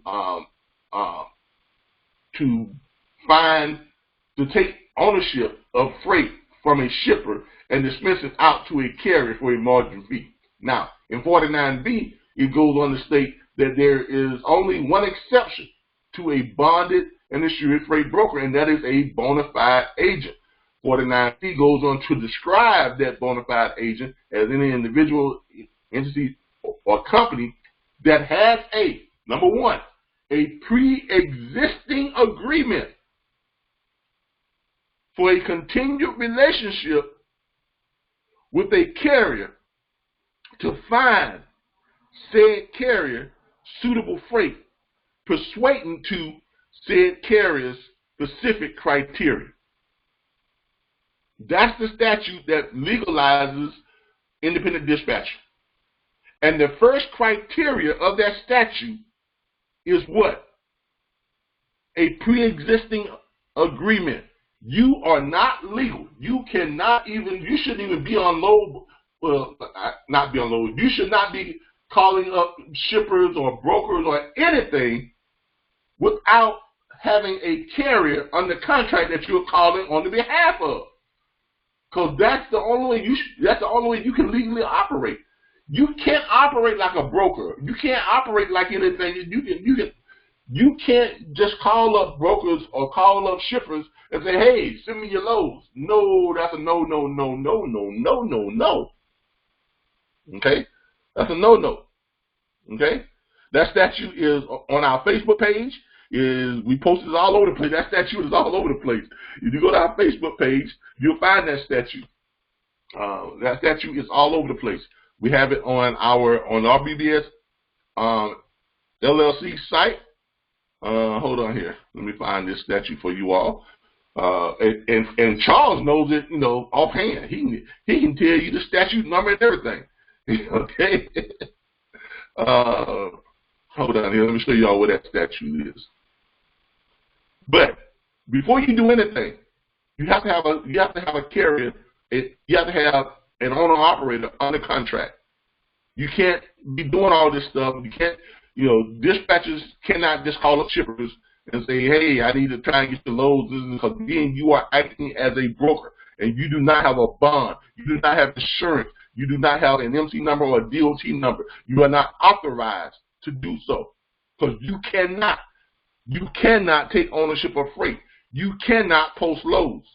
take ownership of freight from a shipper and dismiss it out to a carrier for a margin fee. Now, in 49B, it goes on to state that there is only one exception to a bonded and insured freight broker, and that is a bona fide agent. 49B goes on to describe that bona fide agent as any individual, entity, or company that has number one, a pre-existing agreement for a continued relationship with a carrier to find said carrier suitable freight, pursuant to said carrier's specific criteria. That's the statute that legalizes independent dispatch. And the first criteria of that statute is what? A pre-existing agreement. You are not legal. You shouldn't even be on load. Well, not be on load. You should not be calling up shippers or brokers or anything without having a carrier under contract that you're calling on the behalf of. Because that's the only way you can legally operate. You can't operate like a broker. You can't operate like anything. You can't just call up brokers or call up shippers and say, hey, send me your loads. No, that's a no. Okay? That's a no. Okay? That statute is on our Facebook page. We posted it all over the place. That statute is all over the place. If you go to our Facebook page, you'll find that statute. That statute is all over the place. We have it on RBBS LLC site. Hold on here. Let me find this statute for you all. And Charles knows it, offhand. He can tell you the statute number and everything. Okay. Hold on here. Let me show you all what that statute is. But before you do anything, you have to have a carrier. You have to have an owner operator under contract. You can't be doing all this stuff. You can't. Dispatchers cannot just call up shippers and say, hey, I need to try and get the loads, because then you are acting as a broker, and you do not have a bond. You do not have insurance. You do not have an MC number or a DOT number. You are not authorized to do so, because you cannot take ownership of freight. You cannot post loads.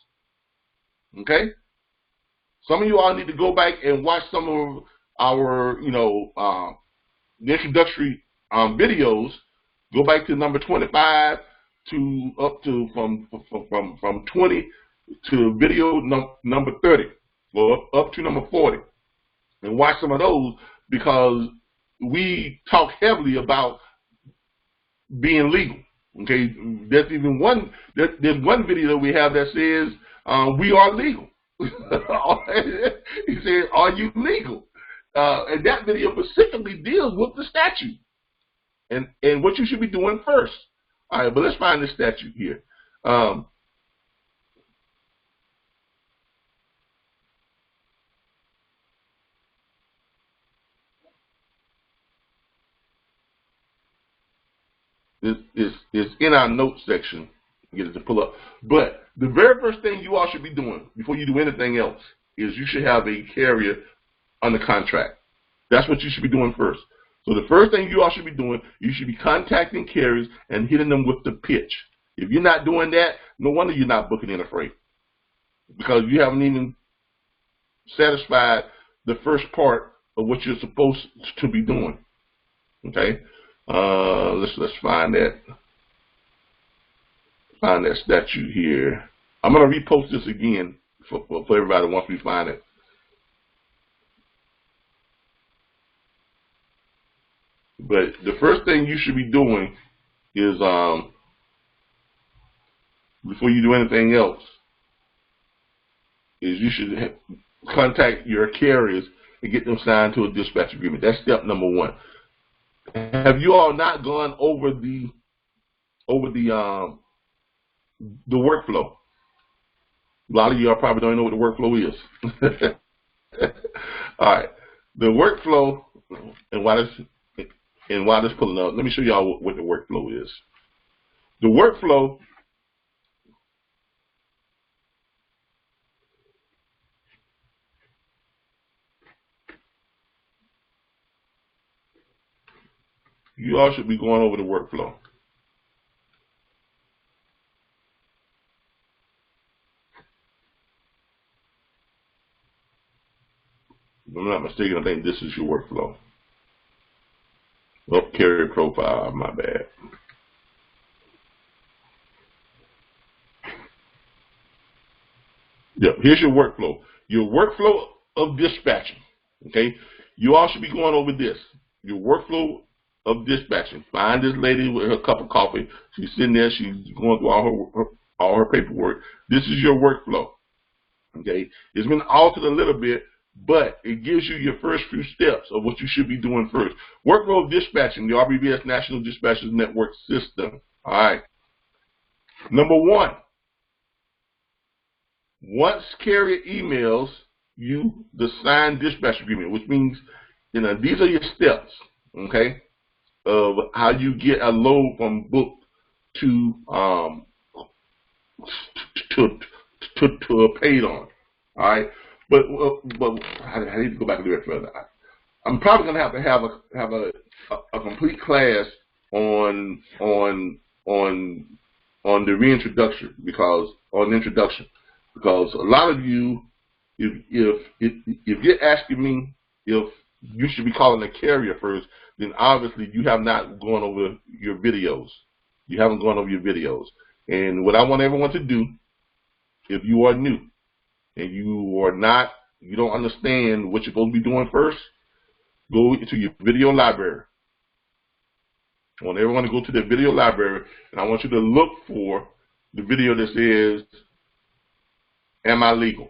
Okay? Some of you all need to go back and watch some of our, the introductory videos Go back to number 25 to up to from 20 to video number 30 or up to number 40, and watch some of those, because we talk heavily about being legal. Okay, there's even one video that we have that says we are legal. He said, "Are you legal?" And that video specifically deals with the statute and what you should be doing first. All right, but let's find the statute here. It's in our notes section. Get it to pull up. But the very first thing you all should be doing before you do anything else is you should have a carrier under contract. That's what you should be doing first. So the first thing you all should be doing, you should be contacting carriers and hitting them with the pitch. If you're not doing that, no wonder you're not booking in a freight, because you haven't even satisfied the first part of what you're supposed to be doing. Okay, let's find that statute here. I'm gonna repost this again for everybody once we find it. But the first thing you should be doing is, before you do anything else, is you should contact your carriers and get them signed to a dispatch agreement. That's step number one. Have you all not gone over the workflow? A lot of y'all probably don't know what the workflow is. All right, the workflow, and while this pulling up, let me show y'all what the workflow is. The workflow you all should be going over the workflow. If I'm not mistaken, I think this is your workflow. Oh, carrier profile, my bad. Yep, here's your workflow. Your workflow of dispatching. Okay, you all should be going over this. Your workflow of dispatching. Find this lady with her cup of coffee. She's sitting there. She's going through all her paperwork. This is your workflow. Okay, it's been altered a little bit, but it gives you your first few steps of what you should be doing first. Workflow of dispatching, the RBBS National Dispatchers Network System. All right. Number one, once carrier emails you the signed dispatch agreement, which means, these are your steps, okay, of how you get a load from booked to paid on. All right. But I need to go back a little bit further. I'm probably going to have a complete class on the introduction, because a lot of you, if you're asking me if you should be calling a carrier first, then obviously you have not gone over your videos. You haven't gone over your videos. And what I want everyone to do, if you are new and you don't understand what you're supposed to be doing first, go into your video library. I want everyone to go to their video library, and I want you to look for the video that says, "Am I legal?"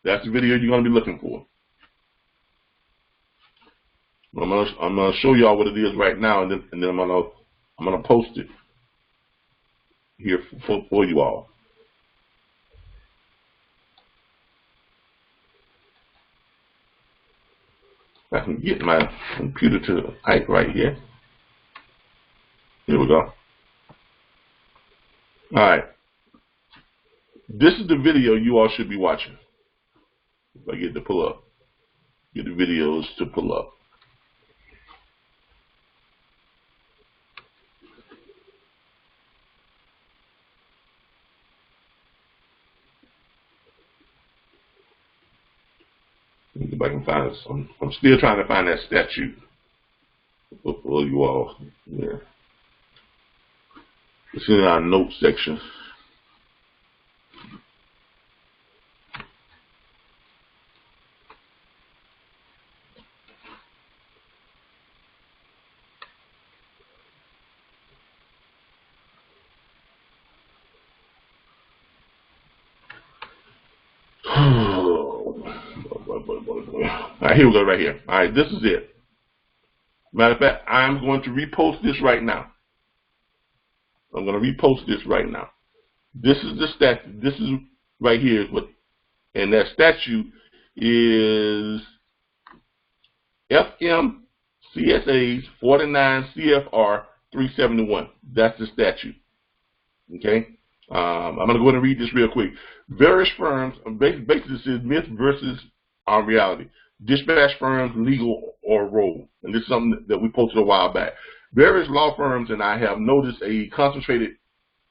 That's the video you're going to be looking for. I'm gonna show y'all what it is right now, and then I'm gonna post it here for you all. I can get my computer to type right here. Here we go. All right. This is the video you all should be watching. If I get to pull up, get the videos to pull up. Let me go back and find this. I'm still trying to find that statute for for you all. Yeah. It's in our notes section. All right, here we go right here. All right, this is it. Matter of fact, I'm going to repost this right now. I'm going to repost this right now. This is the statute. This is right here. And that statute is FMCSA's 49 CFR 371. That's the statute. Okay? I'm going to go ahead and read this real quick. Various firms, basically this is myth versus reality. Dispatch firms, legal or role. And this is something that we posted a while back. Various law firms and I have noticed a concentrated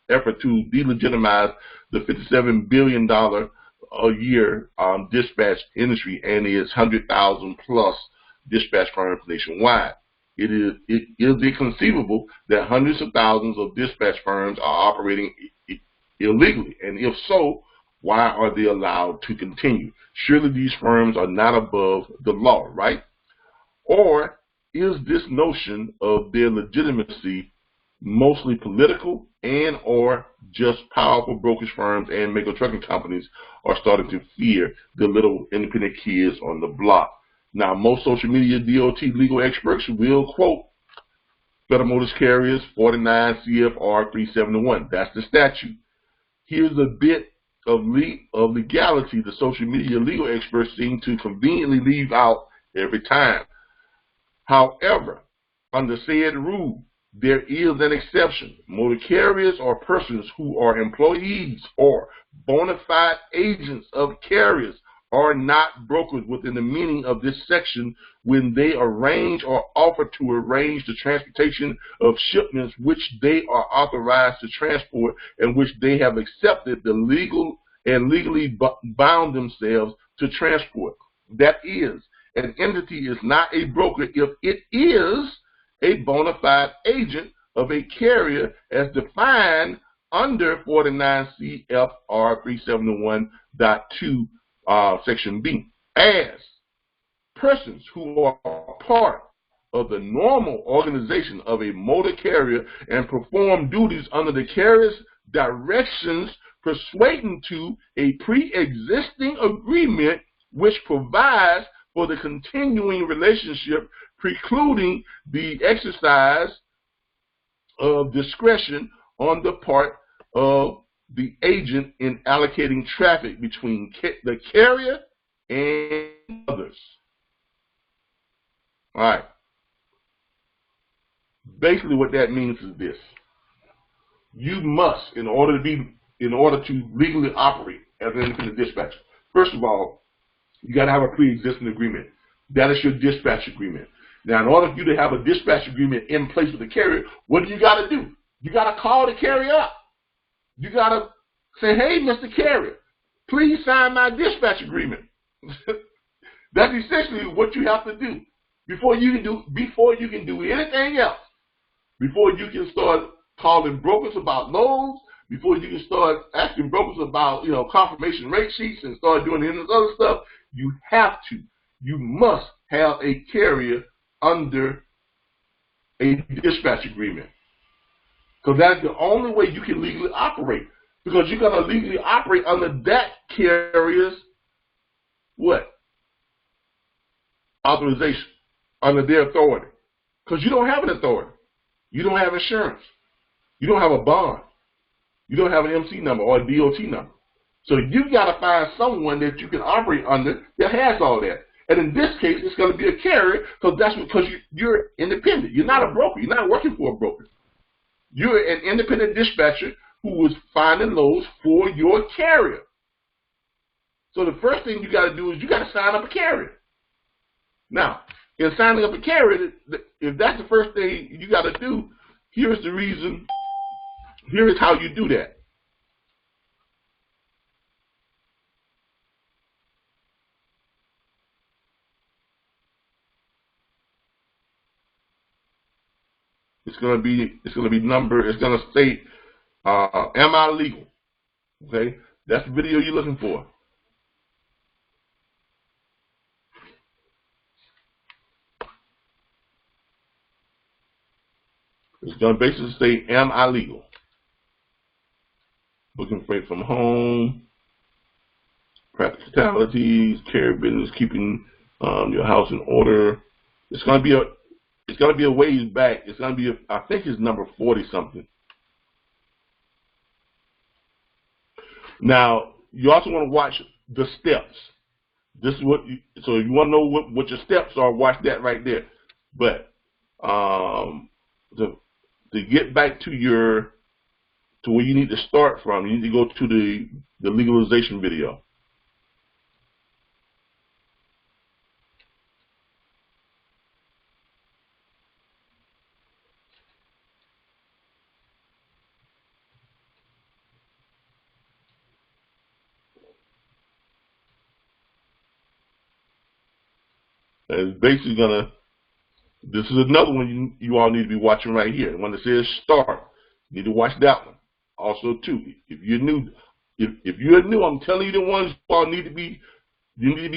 effort to delegitimize the $57 billion a year dispatch industry and its 100,000 plus dispatch firms nationwide. It is inconceivable that hundreds of thousands of dispatch firms are operating illegally, and if so, why are they allowed to continue? Surely these firms are not above the law, right? Or is this notion of their legitimacy mostly political, and or just powerful brokerage firms and mega trucking companies are starting to fear the little independent kids on the block? Now, most social media DOT legal experts will quote Federal Motors Carriers 49 CFR 371. That's the statute. Here's a bit of legality the social media legal experts seem to conveniently leave out every time. However, under said rule, there is an exception. Motor carriers are persons who are employees or bona fide agents of carriers are not brokers within the meaning of this section when they arrange or offer to arrange the transportation of shipments which they are authorized to transport and which they have accepted the legal and legally bound themselves to transport. That is, an entity is not a broker if it is a bona fide agent of a carrier as defined under 49 CFR 371.2 Section B, as persons who are part of the normal organization of a motor carrier and perform duties under the carrier's directions persuading to a pre-existing agreement which provides for the continuing relationship, precluding the exercise of discretion on the part of the agent in allocating traffic between the carrier and others. All right. Basically, what that means is this: you must, in order to legally operate as an independent dispatcher, first of all, you got to have a pre-existing agreement. That is your dispatch agreement. Now, in order for you to have a dispatch agreement in place with the carrier, what do? You got to call the carrier up. You got to say, hey, Mr. Carrier, please sign my dispatch agreement. That's essentially what you have to do before you can do anything else. Before you can start calling brokers about loads, before you can start asking brokers about, confirmation rate sheets and start doing any of this other stuff, you must have a carrier under a dispatch agreement. Because that's the only way you can legally operate. Because you're going to legally operate under that carrier's what? Authorization. Under their authority. Because you don't have an authority. You don't have insurance. You don't have a bond. You don't have an MC number or a DOT number. So you got to find someone that you can operate under that has all that. And in this case, it's going to be a carrier because you're independent. You're not a broker. You're not working for a broker. You're an independent dispatcher who is finding loads for your carrier. So the first thing you got to do is you got to sign up a carrier. Now, in signing up a carrier, if that's the first thing you got to do, here's the reason. Here is how you do that. It's gonna state, am I legal? Okay, that's the video you're looking for. It's gonna basically state, am I legal? Booking freight from home, practicalities, care of business, keeping your house in order. It's gonna be a ways back. It's gonna be I think it's number 40 something. Now you also want to watch the steps. This is so if you want to know what your steps are, watch that right there. But to get back to where you need to start from, you need to go to the legalization video. And it's basically this is another one you all need to be watching right here. The one that says start. You need to watch that one. Also too, if you're new, I'm telling you the ones you all need to be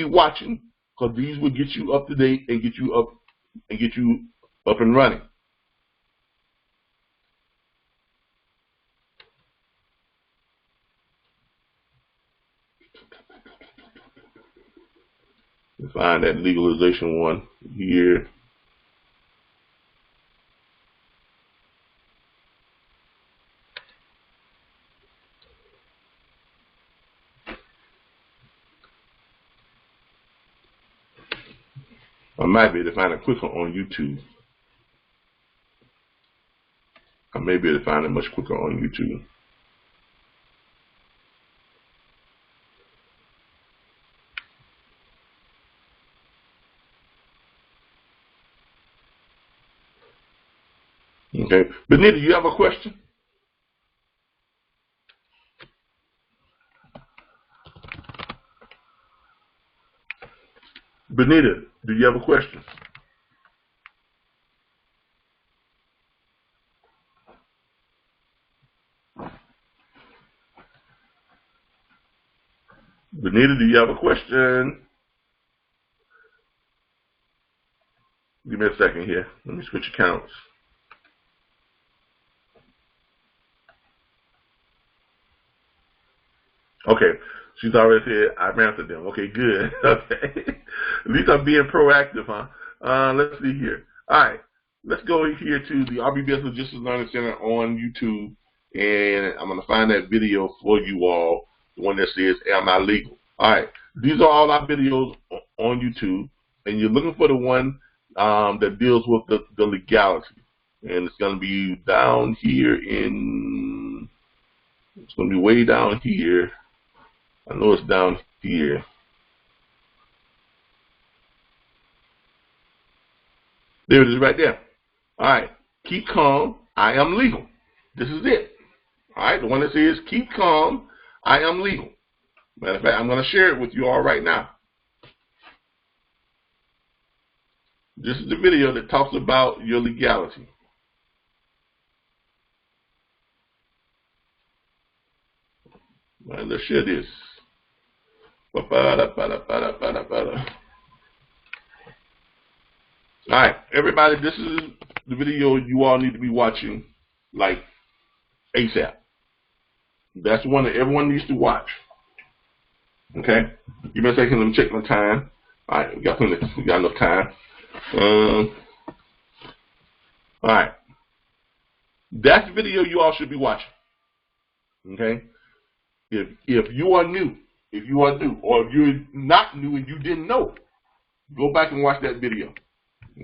watching, because these will get you up to date and get you up and running. Find that legalization one here. I might be able to find it quicker on YouTube. I may be able to find it much quicker on YouTube. Okay. Benita, you have a question? Benita, do you have a question? Benita, do you have a question? Give me a second here. Let me switch accounts. Okay, she's already said I've answered them. Okay, good. Okay, at least I'm being proactive, huh? Let's see here. All right, let's go here to the RBBS Logistics Learning Center on YouTube, and I'm going to find that video for you all, the one that says, "Am I legal?" All right, these are all our videos on YouTube, and you're looking for the one that deals with the legality, and it's going to be down here it's going to be way down here. I know it's down here. There it is right there. All right. Keep calm. I am legal. This is it. All right. The one that says keep calm. I am legal. Matter of fact, I'm going to share it with you all right now. This is the video that talks about your legality. All right, let's share this. All right, everybody, this is the video you all need to be watching, like, ASAP. That's one that everyone needs to watch. Okay? Give me a second, let me check my time. All right, we got enough time. All right. That's the video you all should be watching. Okay? If you are new, or if you're not new and you didn't know, go back and watch that video.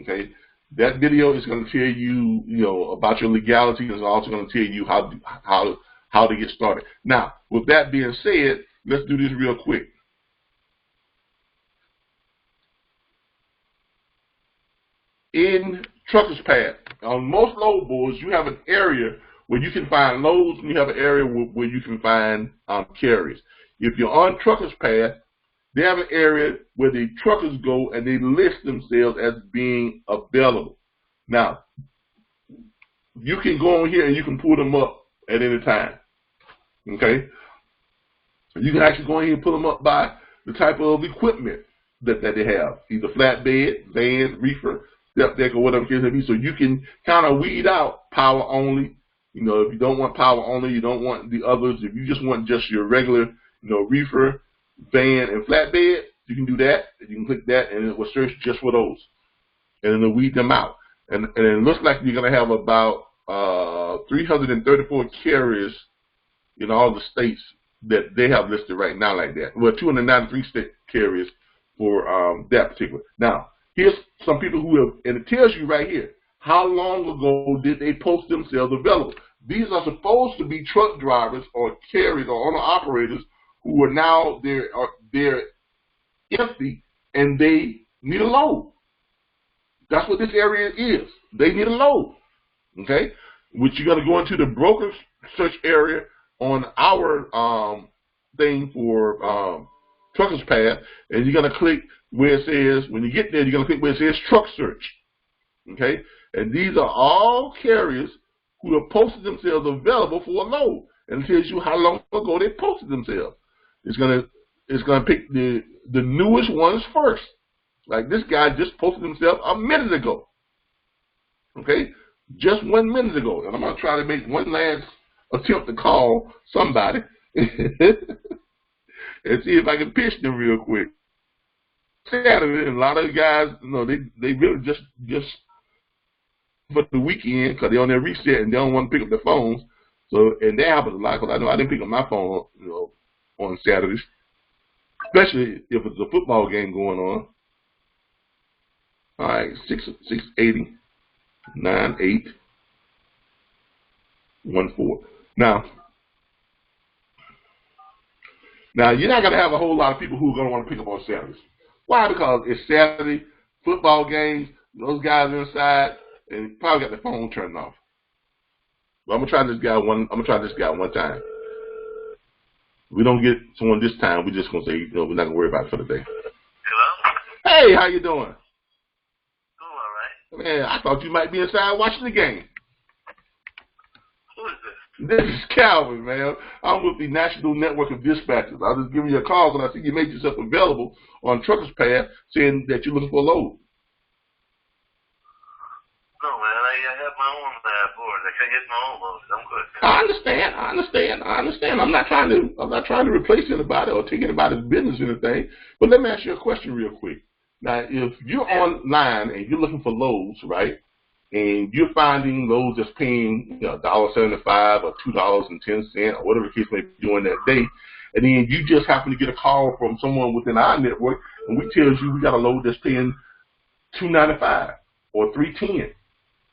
Okay, that video is going to tell you, about your legality. It's also going to tell you how to get started. Now, with that being said, let's do this real quick. In Trucker's Path, on most load boards, you have an area where you can find loads, and you have an area where you can find carriers. If you're on Trucker's Path, they have an area where the truckers go and they list themselves as being available. Now, you can go on here and you can pull them up at any time. Okay? You can actually go in here and pull them up by the type of equipment that they have, either flatbed, van, reefer, step deck, or whatever it may be. So you can kind of weed out power only. You know, if you don't want power only, you don't want the others. If you just want just your regular, you know, reefer, van, and flatbed, you can do that. You can click that, and it will search just for those, and then it'll weed them out. And it looks like you're going to have about 334 carriers in all the states that they have listed right now like that. Well, 293 state carriers for that particular. Now, here's some people who have, and it tells you right here, how long ago did they post themselves available? These are supposed to be truck drivers or carriers or owner-operators who are now, they're empty and they need a load. That's what this area is. They need a load, okay? Which you're going to go into the broker search area on our thing for Truckers Path, and you're going to click where it says, when you get there, you're going to click where it says Truck Search, okay? And these are all carriers who have posted themselves available for a load, and it tells you how long ago they posted themselves. It's gonna pick the newest ones first. Like this guy just posted himself a minute ago. Okay, just 1 minute ago, and I'm gonna try to make one last attempt to call somebody and see if I can pitch them real quick. Saturday, and a lot of the guys, you know, they really just for the weekend because they're on their reset and they don't want to pick up their phones. So, and that happens a lot because I know I didn't pick up my phone, you know, on Saturdays, especially if it's a football game going on. All right, 680 9814. Now you're not gonna have a whole lot of people who are gonna want to pick up on Saturdays. Why? Because it's Saturday, football games. Those guys are inside and probably got their phone turned off. But I'm gonna try this guy one time. We don't get someone this time. We're just gonna say, you know, we're not gonna worry about it for the day. Hello? Hey, how you doing? All right. Man, I thought you might be inside watching the game. Who is this? This is Calvin, man. I'm with the National Network of Dispatchers. I was just giving you a call when I see you made yourself available on Truckers Path, saying that you're looking for a load. No, man, I have my own board. I can't get my own loads. I'm good. I understand. I'm not trying to replace anybody or take anybody's business or anything. But let me ask you a question real quick. Now, if you're online and you're looking for loads, right, and you're finding loads that's paying, you know, $1.75 or $2.10 or whatever the case may be during that day, and then you just happen to get a call from someone within our network, and we tell you we got a load that's paying $2.95 or $3.10,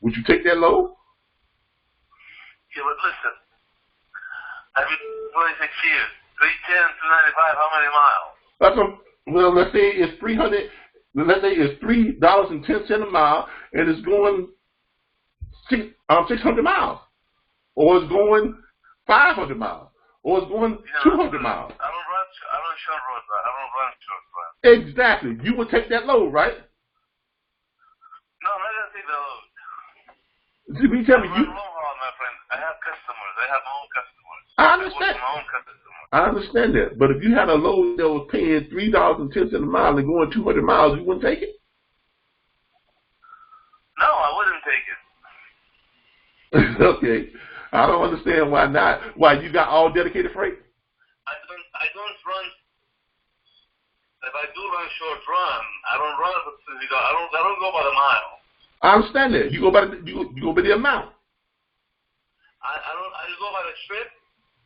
would you take that load? Yeah, but listen, I've been 26 years. 310, 295, how many miles? That's well, let's say it's 300. Let's say it's $3.10 a mile, and it's going 600 miles, or it's going 500 miles, or it's going 200 miles. I don't run short roads. I don't run short roads. Exactly. You would take that load, right? No, I'm not gonna take that load. You tell me you. Long haul, my friend. I have customers. I have my own customers. I understand. My own customers. I understand that, but if you had a load that was paying $3.10 a mile and going 200 miles, you wouldn't take it? No, I wouldn't take it. Okay, I don't understand why not. Why, you got all dedicated freight? I don't run. If I do run short run, I don't run. I don't go by the mile. I understand that. You go by the amount. I just go by the trip.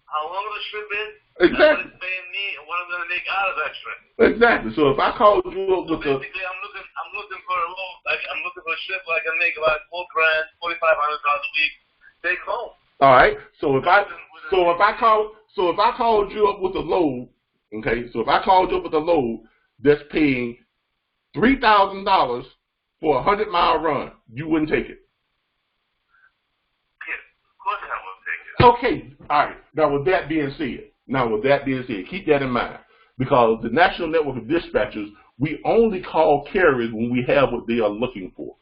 How long the trip is? Exactly. What it's paying me and what I'm going to make out of that trip. Exactly. So if I called you up with basically, I'm looking for a load. I'm looking for a trip where I can make about $4,000, $4,500 a week. Take home. All right. So if I called you up with a load, okay. So if I called you up with a load that's paying $3,000 for a 100-mile run, you wouldn't take it. Yeah, of course I wouldn't take it. Okay, all right. Now, with that being said, keep that in mind. Because the National Network of Dispatchers, we only call carriers when we have what they are looking for.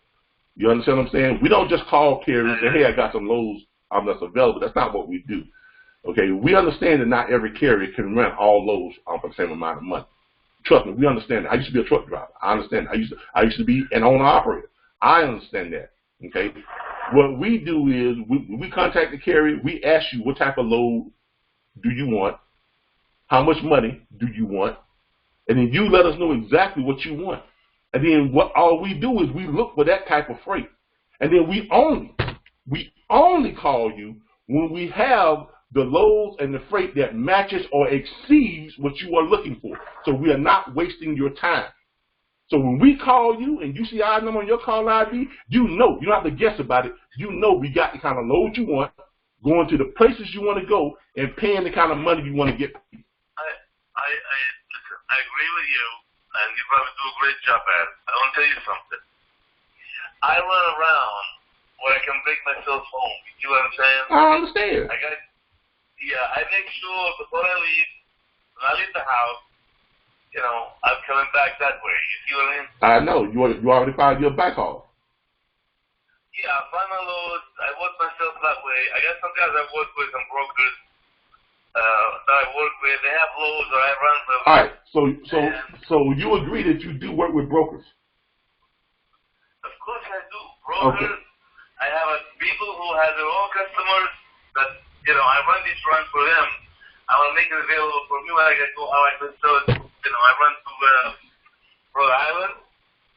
You understand what I'm saying? We don't just call carriers and say, hey, I got some loads that's available. That's not what we do. Okay, we understand that not every carrier can run all loads for the same amount of money. Trust me, we understand that. I used to be a truck driver. I understand. I used to be an owner-operator. I understand that. Okay, what we do is we contact the carrier. We ask you what type of load do you want, how much money do you want, and then you let us know exactly what you want. And then all we do is we look for that type of freight, and then we only call you when we have the loads and the freight that matches or exceeds what you are looking for. So we are not wasting your time. So when we call you and you see our number on your call ID, you know, you don't have to guess about it. You know we got the kind of load you want, going to the places you want to go, and paying the kind of money you want to get. I agree with you, and you probably do a great job at it. I want to tell you something. I run around where I can bring myself home. You know what I'm saying? I understand. I make sure before I leave, when I leave the house, you know, I'm coming back that way. You see what I mean? I know. You already filed your backhaul. Yeah, I find my loads. I work myself that way. I got some guys I work with, some brokers that I work with. They have loads or I run with. All right. So you agree that you do work with brokers? Of course I do. Brokers. Okay. I have people who have their own customers that, you know, I run these runs for them. I want to make it available for me when I get to how I can sell it. You know, I run to Rhode Island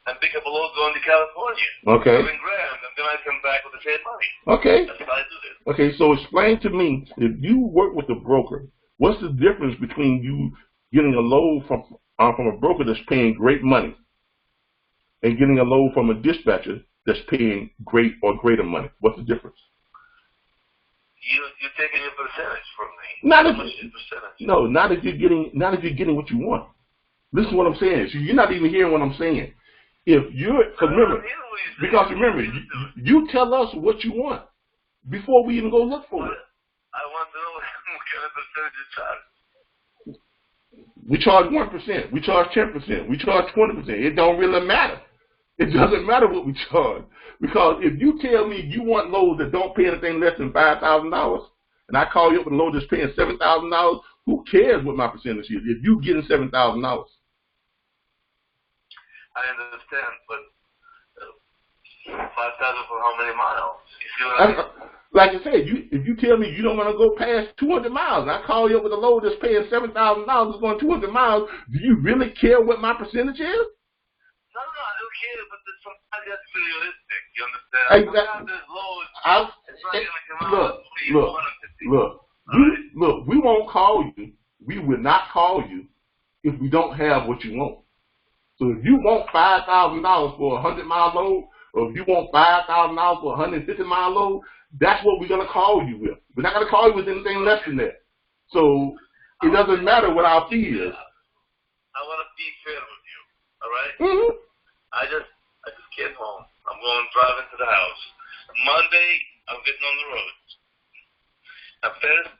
and pick up a load going to California. Okay. $7,000, and then I come back with the same money. Okay. That's how I do this. Okay, so explain to me, if you work with a broker, what's the difference between you getting a load from a broker that's paying great money and getting a load from a dispatcher that's paying great or greater money? What's the difference? You're taking a percentage from me. Not if you're getting what you want. Listen to what I'm saying. So you're not even hearing what I'm saying. Because remember, you tell us what you want before we even go look for it. I want to know what kind of percentage you charge. We charge 1%. We charge 10%. We charge 20%. It don't really matter. It doesn't matter what we charge. Because if you tell me you want loads that don't pay anything less than $5,000, and I call you up with a load that's paying $7,000, who cares what my percentage is if you getting $7,000? I understand, but 5,000 for how many miles? You see what I mean? Like I said, if you tell me you don't want to go past 200 miles, and I call you up with a load that's paying $7,000 that's going 200 miles, do you really care what my percentage is? No, I don't care, but sometimes that's realistic. You understand? Exactly. Look, we won't call you. We will not call you if we don't have what you want. So if you want $5,000 for a 100-mile load, or if you want $5,000 for a 150-mile load, that's what we're going to call you with. We're not going to call you with anything less than that. So it doesn't matter what our fee is. I want to be fair with you, all right? Mm-hmm. I just came home. I'm going to drive into the house. Monday, I'm getting on the road. The first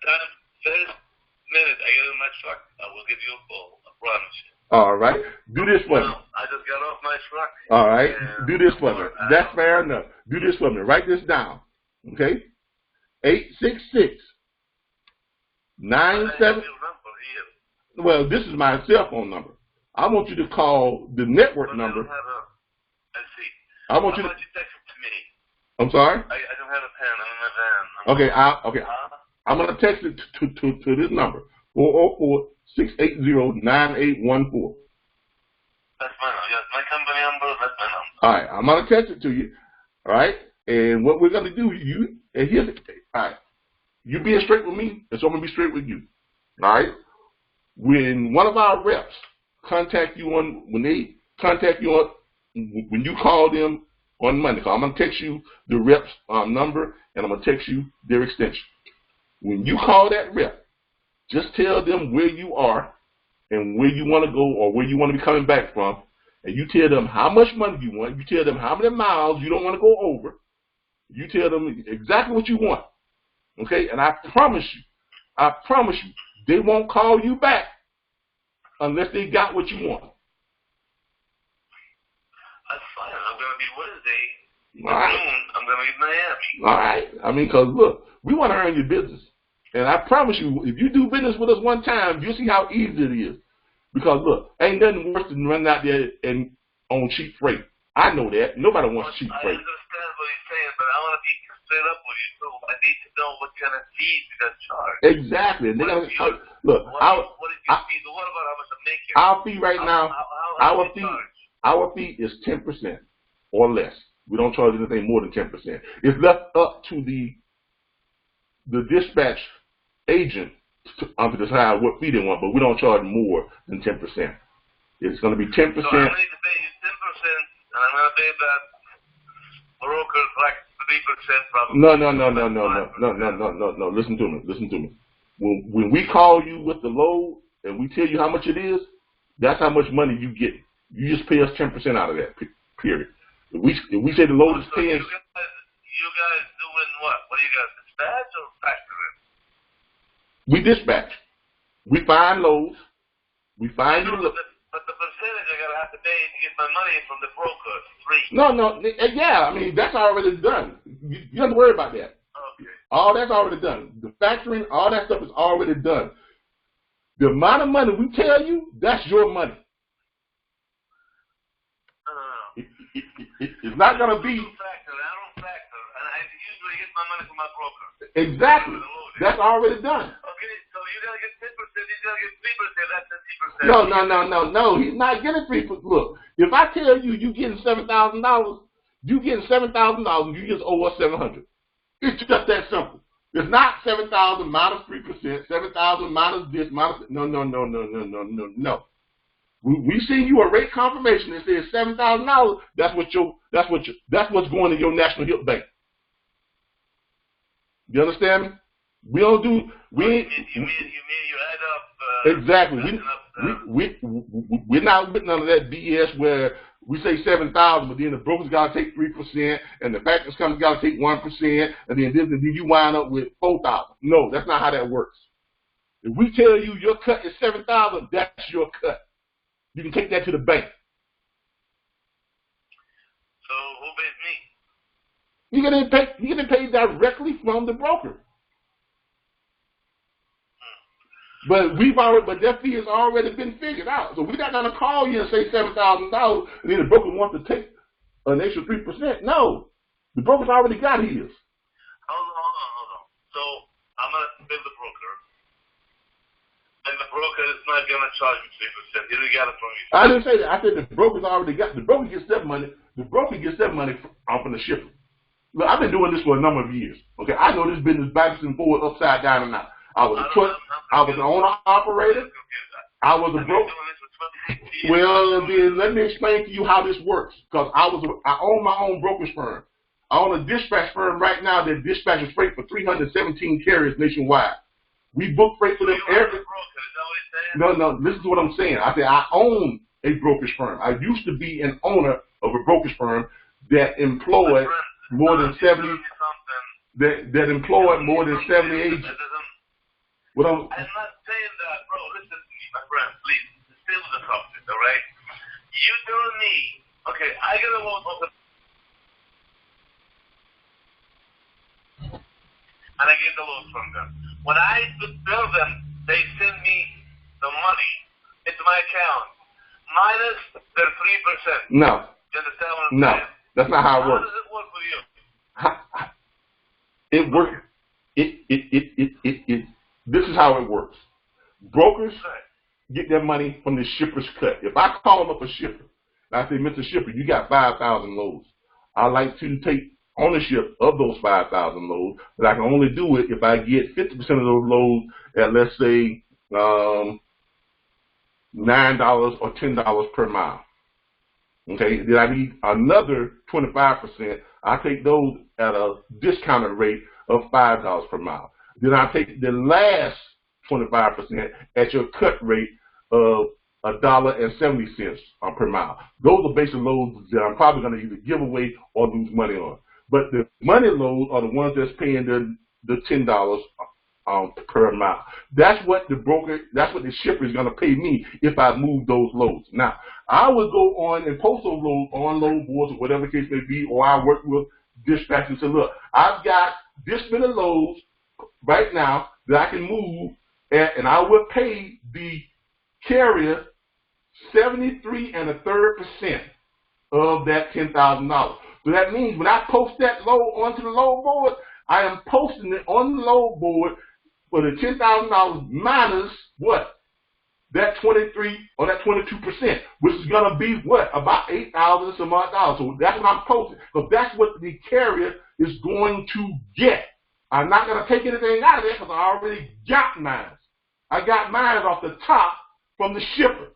minute I get in my truck, I will give you a call. I promise you. All right. Do this for me. I just got off my truck. All right. Do this for me. That's fair enough. Do this for me. Write this down. Okay? 866-97. Well, this is my cell phone number. I want you to call the network number. Let's see. I want you to text it to me. I'm sorry? I don't have a pen. I'm in my van. Okay. I'm going to text it to this number, 404-680-9814. That's my number. Yes, my company number. That's my number. All right. I'm going to text it to you. All right? And what we're going to do, all right. You being straight with me, and so I'm going to be straight with you. All right? When one of our reps when you call them on Monday, I'm going to text you the rep's number, and I'm going to text you their extension. When you call that rep, just tell them where you are and where you want to go or where you want to be coming back from, and you tell them how much money you want. You tell them how many miles you don't want to go over. You tell them exactly what you want. Okay? And I promise you, they won't call you back unless they got what you want. That's fine. I'm going to be Wednesday. All right. Noon, I'm going to be in Miami. All right. I mean, because look, we want to earn your business. And I promise you, if you do business with us one time, you'll see how easy it is. Because look, ain't nothing worse than running out there and on cheap freight. I know that. Nobody wants cheap freight. I understand what you're saying, but I want to be straight up with you too. I need to know what kind of fees you got charged. Exactly. Look, what is your fee? So what about how much I'm making? Our fee right now, how our fee is 10% or less. We don't charge anything more than 10%. It's left up to the dispatch agent to decide what fee they want, but we don't charge more than 10%. It's going to be 10%. So I need to pay you 10%, and I'm going to pay that broker like 3% probably. No. Listen to me. When we call you with the load and we tell you how much it is, that's how much money you get. You just pay us 10% out of that, period. If we say the load is paying. You guys doing what? What do you guys, dispatch or factoring? We dispatch. We find loads. We find you. But the percentage I gotta have to pay to get my money from the broker is 3. No. Yeah, I mean that's already done. You don't have to worry about that. Okay. All that's already done. The factoring, all that stuff is already done. The amount of money we tell you, that's your money. It's not going to be. I don't factor, and I usually get my money from my broker. Exactly. That's already done. Okay, so you're going to get 10%, he's going to get 3%, that's 10%. No. He's not getting 3%. Look, if I tell you getting $7,000, you getting $7,000, you just owe us $700. It's just that simple. It's not 7,000 minus 3%, 7,000 minus this, minus no. We send you a rate confirmation that says $7,000. That's what's going to your National Hip Bank. You understand me? We don't do. We ain't. You mean you add up? Exactly. We're not with none of that BS where we say 7,000, but then the brokers got to take 3%, and the factories company got to take 1%, and then you wind up with 4,000. No, that's not how that works. If we tell you your cut is 7,000, that's your cut. You can take that to the bank. So who pays me? You're getting paid directly from the broker. But that fee has already been figured out. So we're not gonna call you and say $7,000, and then the broker wants to take an extra 3%. No, the broker's already got his. Hold on. So I'm gonna bill the broker. And the broker is not going to charge me 3%. He already got it from you. I didn't say that. I said the broker's already got. The broker gets that money. The broker gets that money from the shipper. Look, I've been doing this for a number of years. Okay, I know this business backwards and forward, upside down and out. I was an owner operator. I was a broker. Well, then let me explain to you how this works. Because I own my own brokerage firm. I own a dispatch firm right now that dispatches freight for 317 carriers nationwide. We book freight for them every. No, listen to what I'm saying. I said I own a brokerage firm. I used to be an owner of a brokerage firm that employed more than 70. That employed more than 70 agents. I'm not saying that, bro. Listen to me, my friend. Please, stay with the subject, all right? You telling me, okay? I gotta walk over. And I get the load from them. When I bill them, they send me the money into my account minus their 3%. No. You understand what I'm saying? That's not how it works. How does it work for you? It works. This is how it works. Brokers get their money from the shipper's cut. If I call up a shipper, and I say, Mr. Shipper, you got 5,000 loads. I'd like to take ownership of those 5,000 loads, but I can only do it if I get 50% of those loads at, let's say, $9 or $10 per mile. Okay, then I need another 25%. I take those at a discounted rate of $5 per mile. Then I take the last 25% at your cut rate of $1.70 per mile. Those are basic loads that I'm probably going to either give away or lose money on. But the money loads are the ones that's paying the $10 per mile. That's what the shipper is going to pay me if I move those loads. Now, I would go on and post those loads on load boards or whatever the case may be, or I work with dispatch and say, look, I've got this many loads right now that I can move, and I will pay the carrier 73 1/3% of that $10,000. So that means when I post that load onto the load board, I am posting it on the load board for the $10,000 minus what? That 23 or that 22%, which is going to be what? About $8,000 some odd dollars. So that's what I'm posting. Because that's what the carrier is going to get. I'm not going to take anything out of it because I already got mine. I got mine off the top from the shipper.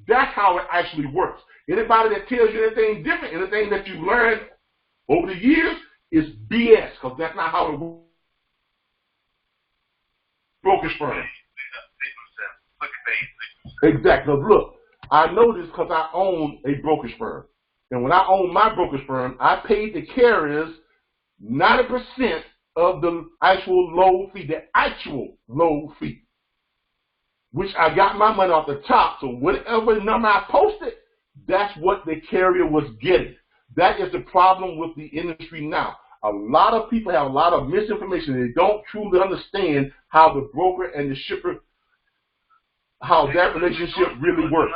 That's how it actually works. Anybody that tells you anything different, anything that you learned over the years, is BS, because that's not how it works. Brokerage firm. Exactly. Look, I know this because I own a brokerage firm. And when I owned my brokerage firm, I paid the carriers 90% of the actual load fee, which I got my money off the top. So whatever number I posted, that's what the carrier was getting. That is the problem with the industry now. A lot of people have a lot of misinformation. They don't truly understand how the broker and the shipper, how that relationship really works.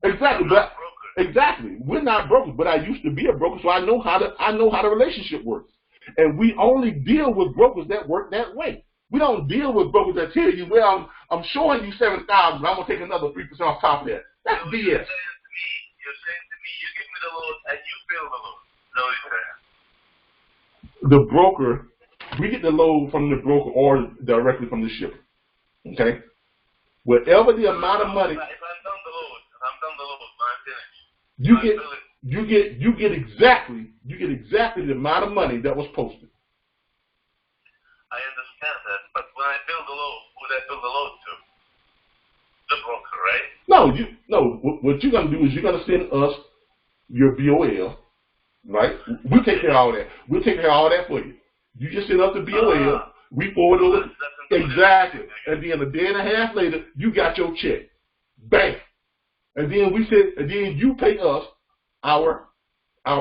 Exactly, but exactly, we're not brokers. But I used to be a broker, so I know how the relationship works. And we only deal with brokers that work that way. We don't deal with brokers that tell you, well, I'm showing you 7,000, but I'm gonna take another 3% off top of that. That's BS. You're saying to me, you give me the load and you fill the load. No, you're saying. The broker, we get the load from the broker or directly from the shipper. Okay? Whatever the amount of money. If I'm done the load, when I'm finished. You get exactly the amount of money that was posted. I understand that, but when I build the load, who would I build the load to? The broker, right? No. What you're gonna do is you're gonna send us your BOL, right? We take care of all that. We'll take care of all that for you. You just send us the BOL. We forward over. Exactly. And then a day and a half later, you got your check. Bam. And then then you pay us our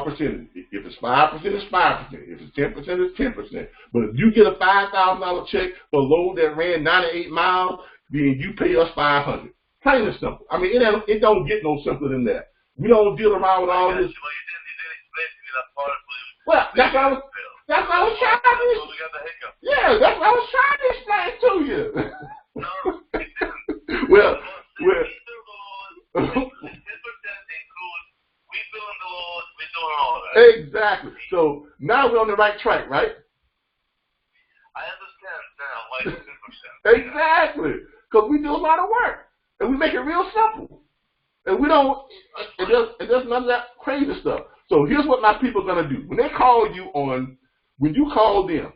percentage. If it's 5%, it's 5%. If it's 10%, it's 10%. But if you get a $5,000 check for a load that ran 98 miles, then you pay us $500. Plain and simple. I mean, it don't get no simpler than that. We don't deal around with all this. Well, you didn't explain to me that part. Well, that's what I was trying to. Yeah, that's what I was trying to explain to you. No, it didn't. well. Exactly. So now we're on the right track, right? I understand now why it's 10%. Exactly. Because we do a lot of work. And we make it real simple. And we don't, it does none of that crazy stuff. So here's what my people are going to do. When they call you when you call them,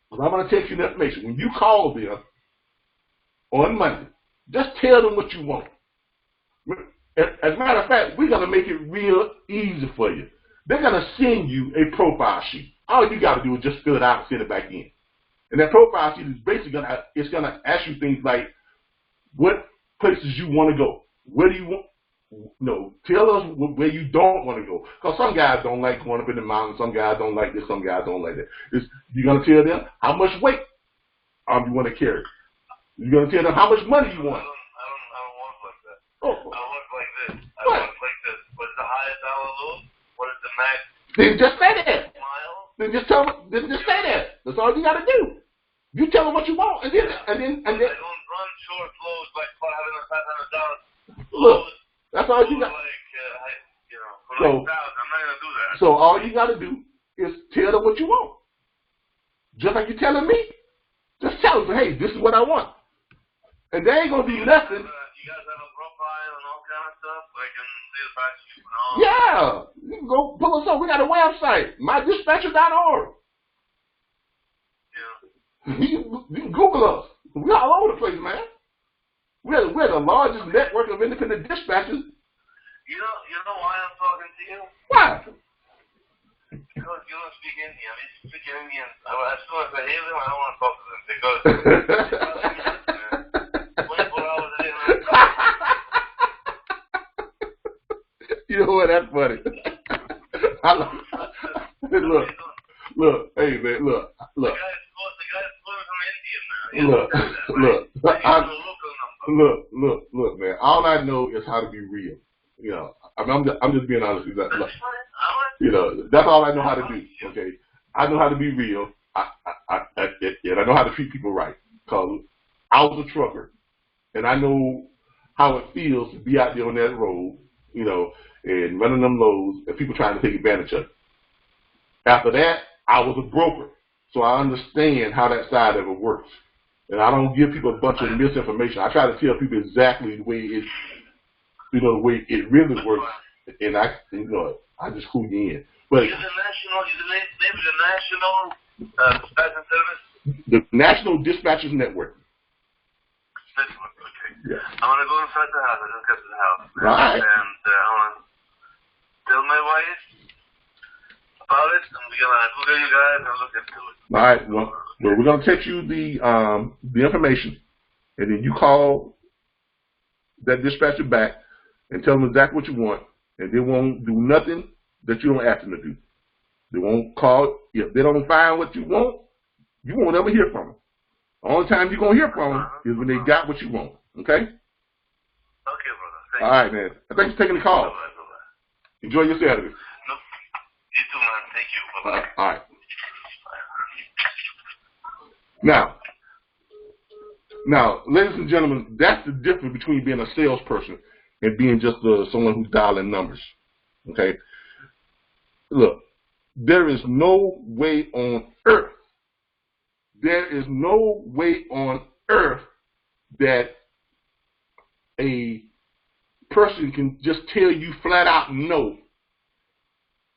because I'm going to text you the information. When you call them on Monday, just tell them what you want. As a matter of fact, we're going to make it real easy for you. They're going to send you a profile sheet. All you got to do is just fill it out and send it back in. And that profile sheet is basically going to ask you things like what places you want to go. Where do you want? Tell us where you don't want to go. Because some guys don't like going up in the mountains. Some guys don't like this. Some guys don't like that. You're going to tell them how much weight you want to carry. You're going to tell them how much money you want. I don't want like that. Oh. I want like this. I want like this. What's the highest dollar load? What is the max? Then just say that. Mile? Then just say that. That's all you got to do. You tell them what you want, and then. I don't run short loads like $500, $500. Look, that's all you got. I'm not gonna do that. So all you got to do is tell them what you want. Just like you're telling me. Just tell them, hey, this is what I want. And they ain't gonna be nothing. You guys have a profile and all kind of stuff. I can see the fact you know. Yeah, you can go pull us up. We got a website, mydispatcher.org. Yeah. You can Google us. We're all over the place, man. We're the largest network of independent dispatchers. You know why I'm talking to you? Why? Because you don't speak Indian. I speak Indian. As soon as I hear them, I don't want to talk to them. because 24 hours a day. You know what? That's funny. Look, hey man, look. The guy's from India, man. Look, man. All I know is how to be real. You know, I'm just being honest with that. Look, you know, that's all I know how to do. Okay, I know how to be real. And I know how to treat people right. Cause I was a trucker, and I know how it feels to be out there on that road, you know, and running them loads, and people trying to take advantage of it. After that, I was a broker, so I understand how that side of it works. And I don't give people a bunch of misinformation. I try to tell people exactly the way it, you know, the way it really works, and I just clue you in. But you're the National Dispatching Service? The National Dispatchers Network. Network, okay. Yeah. I'm gonna go inside the house. I just got to the house. Right. And I'm gonna tell my wife about it, and we're gonna Google you guys and look into it. All right. Well, we're gonna text you the information, and then you call that dispatcher back and tell them exactly what you want, and they won't do nothing that you don't ask them to do. They won't call. If they don't find what you won't ever hear from them. The only time you're going to hear from them is when they got what you want. Okay? Okay, brother. Thank all right, man. Thanks for taking the call. Bye-bye. Enjoy your Saturday. No, you too, man. Thank you. Bye-bye. All right. Now, ladies and gentlemen, that's the difference between being a salesperson and being just someone who's dialing numbers. Okay? Look, there is no way on earth that a person can just tell you flat out no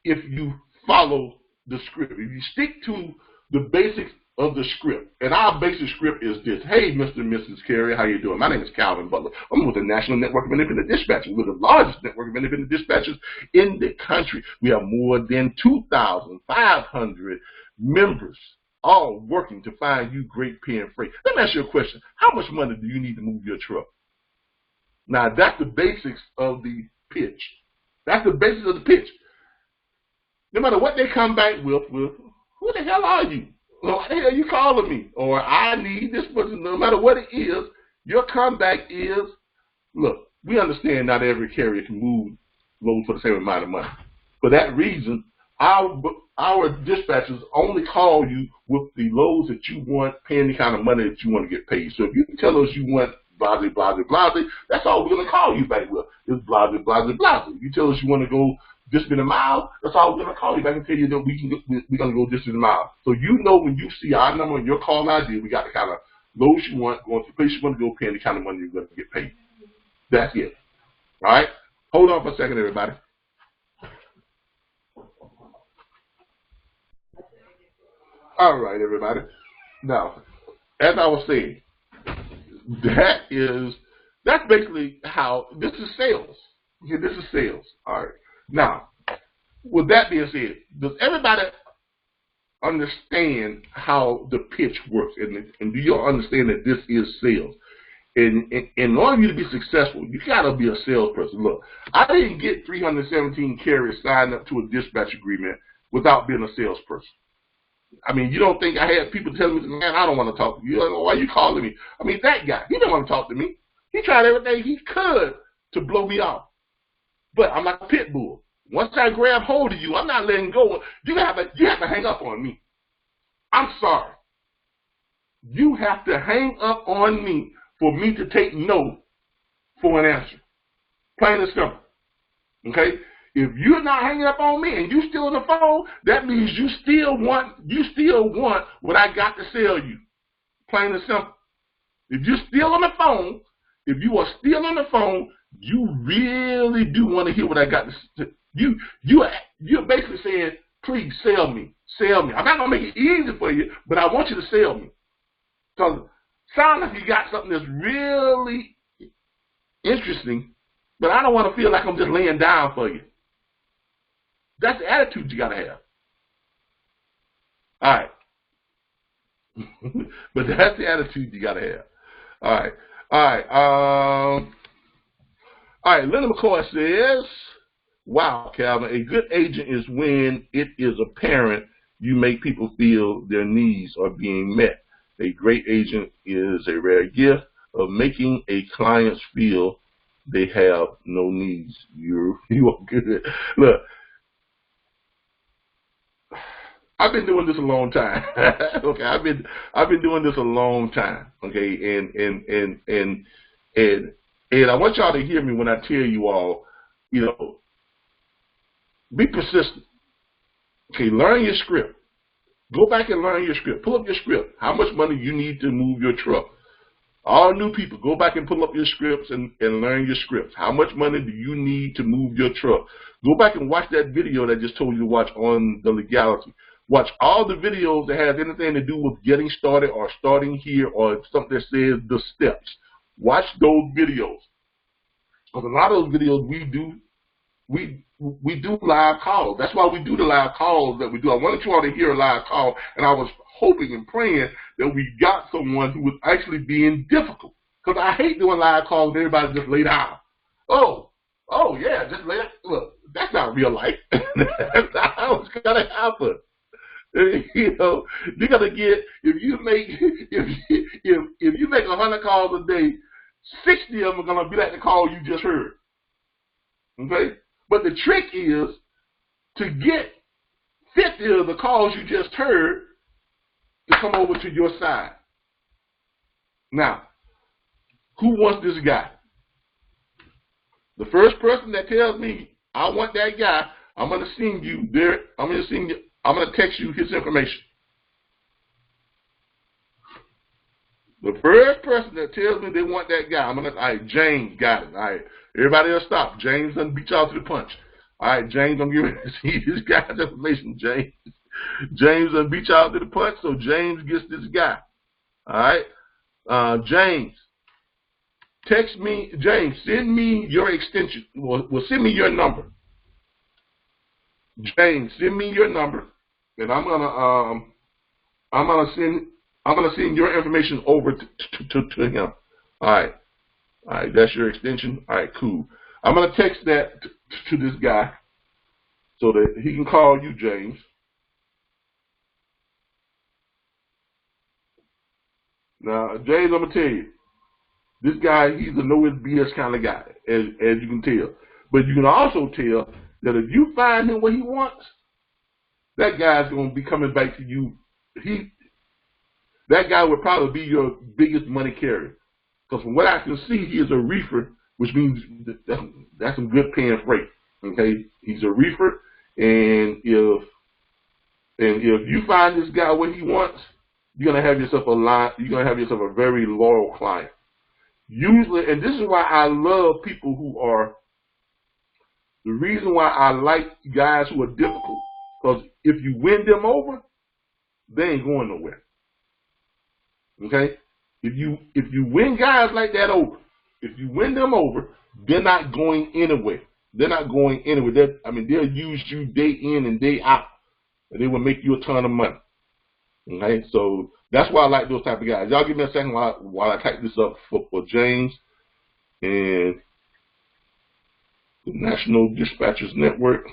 if you follow the script. If you stick to the basics of the script. And our basic script is this. Hey, Mr. and Mrs. Carrier, how you doing? My name is Calvin Butler. I'm with the National Network of Independent Dispatchers. We're the largest network of independent dispatchers in the country. We have more than 2,500 members all working to find you great paying freight. Let me ask you a question. How much money do you need to move your truck? Now, that's the basics of the pitch. That's the basics of the pitch. No matter what they come back with who the hell are you? Why the hell are you calling me? Or I need this person. No matter what it is, your comeback is, look, we understand not every carrier can move loads for the same amount of money. For that reason, our dispatchers only call you with the loads that you want, paying the kind of money that you want to get paid. So if you tell us you want blase, blase, blase, that's all we're going to call you back with is blase, blase, blase. If you tell us you want to go this many miles, that's all we're going to call you back and tell you that we're going to go this many miles. So you know when you see our number and your call ID, we got the kind of loads you want, going to the place you want to go, paying the kind of money you're going to get paid. That's it. All right? Hold on for a second, everybody. All right, everybody. Now, as I was saying, that's basically how, this is sales. Okay, this is sales. All right. Now, with that being said, does everybody understand how the pitch works? And do you understand that this is sales? And in order for you to be successful, you got to be a salesperson. Look, I didn't get 317 carriers signed up to a dispatch agreement without being a salesperson. I mean, you don't think I had people telling me, man, I don't want to talk to you. Why are you calling me? I mean, that guy, he didn't want to talk to me. He tried everything he could to blow me off. But I'm like a pit bull. Once I grab hold of you, I'm not letting go. You have to hang up on me. I'm sorry. You have to hang up on me for me to take no for an answer. Plain and simple. Okay? If you're not hanging up on me and you still on the phone, that means you still want what I got to sell you. Plain and simple. If you're still on the phone, if you are still on the phone, you really do want to hear what I got to say. You're basically saying, please sell me. Sell me. I'm not going to make it easy for you, but I want you to sell me. Because it sounds like you got something that's really interesting, but I don't want to feel like I'm just laying down for you. That's the attitude you got to have. All right. But that's the attitude you gotta have. All right. Linda McCoy says, "Wow, Calvin, a good agent is when it is apparent you make people feel their needs are being met. A great agent is a rare gift of making a client feel they have no needs." You are good. Look, I've been doing this a long time. Okay, I've been doing this a long time. Okay, and I want y'all to hear me when I tell you all, be persistent. Okay, learn your script. Go back and learn your script. Pull up your script. How much money you need to move your truck? All new people, go back and pull up your scripts and learn your scripts. How much money do you need to move your truck? Go back and watch that video that I just told you to watch on the legality. Watch all the videos that have anything to do with getting started or starting here or something that says the steps. Watch those videos. Because a lot of those videos we do live calls. That's why we do the live calls that we do. I wanted you all to hear a live call, and I was hoping and praying that we got someone who was actually being difficult. Because I hate doing live calls and everybody just lay down. Oh yeah, just lay down. Look, that's not real life. That's not how it's gonna happen. You're gonna get, if you make 100 calls a day, 60 of them are gonna be like the call you just heard. Okay? But the trick is to get 50 of the calls you just heard to come over to your side. Now, who wants this guy? The first person that tells me I want that guy, I'm gonna send you there. I'm gonna text you his information. The first person that tells me they want that guy, all right, James got it. All right, everybody else stop. James done beat y'all to the punch. All right, James, I'm giving to see this guy's information. James done beat y'all to the punch, so James gets this guy. All right, James, text me. James, send me your extension. Well, send me your number. James, send me your number, and I'm gonna send your information over to him. All right, that's your extension. All right, cool. I'm gonna text that to this guy so that he can call you, James. Now, James, I'm gonna tell you, this guy, he's a no BS kind of guy, as you can tell. But you can also tell that if you find him what he wants, that guy's gonna be coming back to you. That guy would probably be your biggest money carrier. Because from what I can see, he is a reefer, which means that's some good paying freight. Okay, he's a reefer, and if you find this guy what he wants, you're gonna have yourself a very loyal client. Usually, and this is why I love people who are. The reason why I like guys who are difficult, because if you win them over, they ain't going nowhere. Okay? If you win guys like that over, if you win them over, they're not going anywhere. They're not going anywhere. They'll use you day in and day out, and they will make you a ton of money. Okay? So that's why I like those type of guys. Y'all give me a second while I type this up for James and the National Dispatchers Network.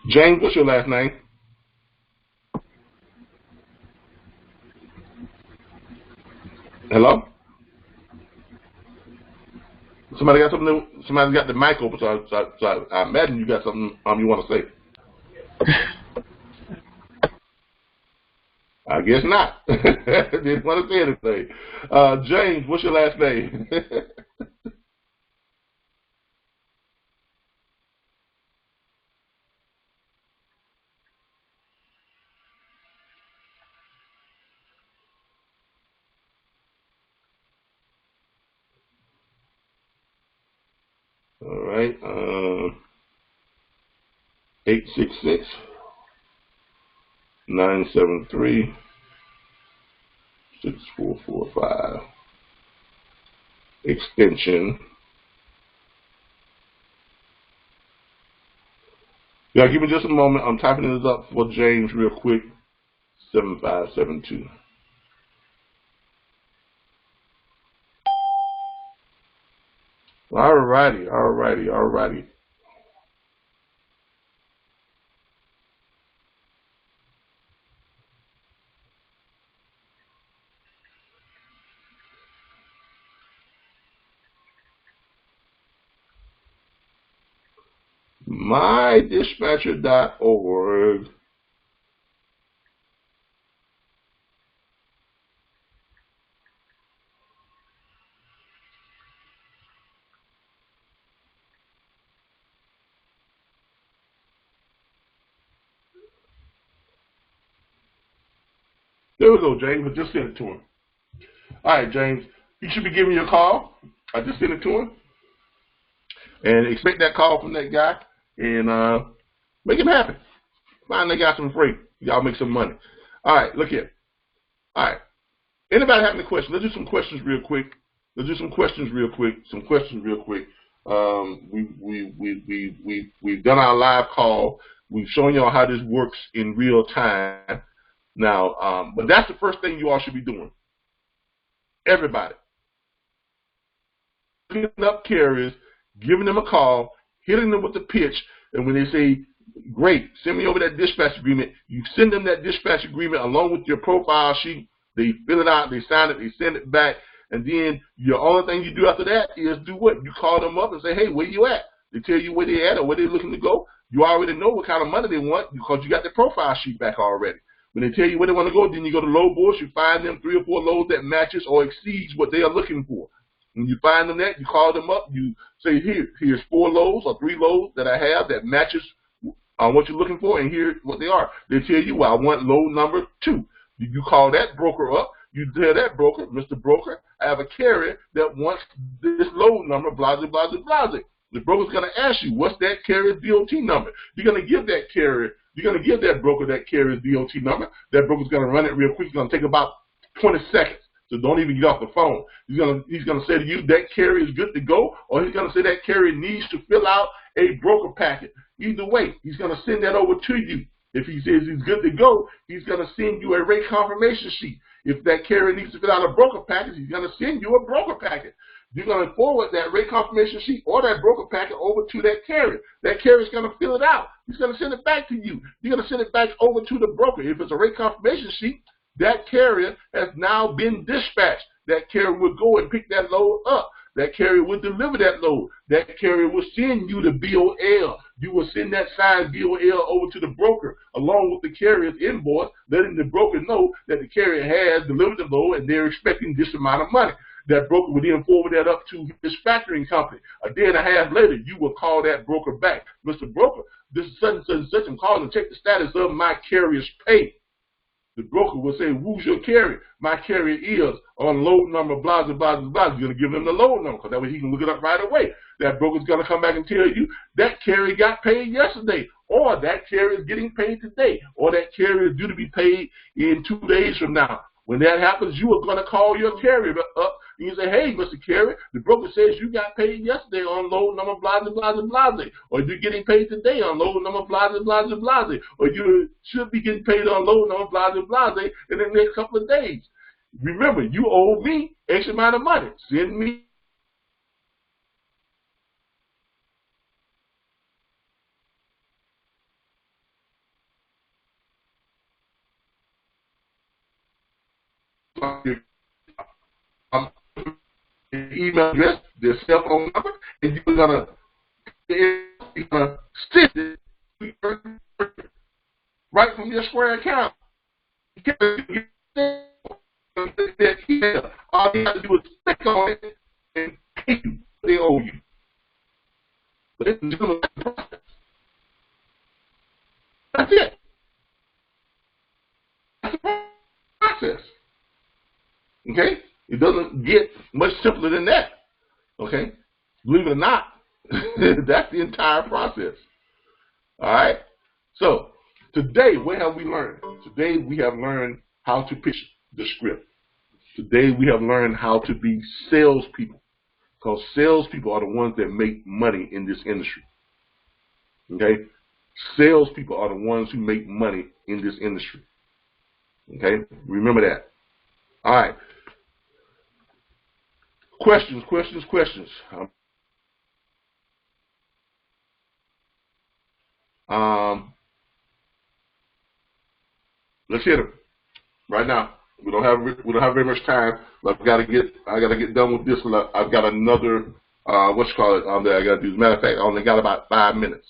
James, what's your last name? Hello? Somebody got something? Somebody's got the mic open, so I imagine you got something you want to say. I guess not. Didn't want to say anything. James, what's your last name? All right. 866-973-4228. 6445 extension. Yeah, give me just a moment. I'm typing this up for James real quick. 7572. Alrighty. MyDispatcher.org. There we go, James. I just sent it to him. All right, James. He should be giving you a call. I just sent it to him. And expect that call from that guy. And make him happy. Find that guy some free. Y'all make some money. All right, look here. All right. Anybody have any questions? Let's do some questions real quick. We've done our live call. We've shown y'all how this works in real time. Now, but that's the first thing you all should be doing. Everybody. Picking up carriers, giving them a call, hitting them with the pitch, and when they say, great, send me over that dispatch agreement, you send them that dispatch agreement along with your profile sheet. They fill it out, they sign it, they send it back, and then your only thing you do after that is do what? You call them up and say, hey, where you at? They tell you where they at or where they're looking to go. You already know what kind of money they want because you got the profile sheet back already. When they tell you where they want to go, then you go to load boards, you find them 3 or 4 loads that matches or exceeds what they are looking for. When you find them that, you call them up, you say, here's 4 loads or 3 loads that I have that matches what you're looking for, and here's what they are. They tell you, well, I want load number 2. You call that broker up. You tell that broker, Mr. Broker, I have a carrier that wants this load number, blah, blah, blah, blah, blah. The broker's going to ask you, what's that carrier's DOT number? You're going to give that carrier, you're going to give that broker that carrier's DOT number. That broker's going to run it real quick. It's going to take about 20 seconds. So don't even get off the phone. He's gonna say to you that carrier is good to go, or he's gonna say that carrier needs to fill out a broker packet. Either way, he's gonna send that over to you. If he says he's good to go, he's gonna send you a rate confirmation sheet. If that carrier needs to fill out a broker packet, he's gonna send you a broker packet. You're gonna forward that rate confirmation sheet or that broker packet over to that carrier. That carrier's gonna fill it out. He's gonna send it back to you. You're gonna send it back over to the broker. If it's a rate confirmation sheet, that carrier has now been dispatched. That carrier will go and pick that load up. That carrier will deliver that load. That carrier will send you the BOL. You will send that signed BOL over to the broker along with the carrier's invoice, letting the broker know that the carrier has delivered the load and they're expecting this amount of money. That broker will then forward that up to his factoring company. A day and a half later, you will call that broker back. Mr. Broker, this is such and such and such. I'm calling to check the status of my carrier's pay. The broker will say, who's your carrier? My carrier is on load number, blah, blah, blah, blah. You're going to give him the load number because that way he can look it up right away. That broker's going to come back and tell you that carrier got paid yesterday, or that carrier is getting paid today, or that carrier is due to be paid in 2 days from now. When that happens, you are going to call your carrier up and you say, hey, Mr. Carrier, the broker says you got paid yesterday on load number blah, blah, blah, blah, blah, or you're getting paid today on load number blah, blah, blah, blah, blah, or you should be getting paid on load number blah, blah, blah, blah in the next couple of days. Remember, you owe me X amount of money. Send me email address, their cell phone number, and you're gonna send it right from your Square account. All you have to do is click on it and pay you what they owe you. But it's a process. That's it. That's the process. Okay? It doesn't get much simpler than that. Okay? Believe it or not, that's the entire process. All right? So, today, what have we learned? Today, we have learned how to pitch the script. Today we have learned how to be salespeople, because salespeople are the ones that make money in this industry. Okay? Salespeople are the ones who make money in this industry. Okay? Remember that. All right. Questions. Let's hit them right now. We don't have very much time. But I gotta get done with this one. I've got another that I gotta do. As a matter of fact, I only got about 5 minutes.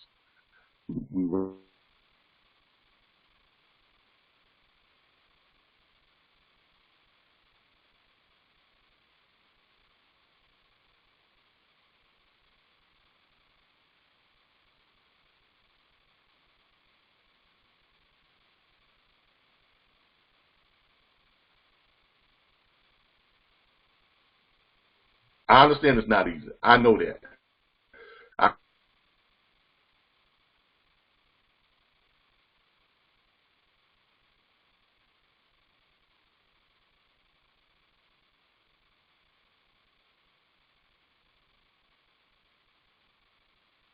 I understand it's not easy. I know that.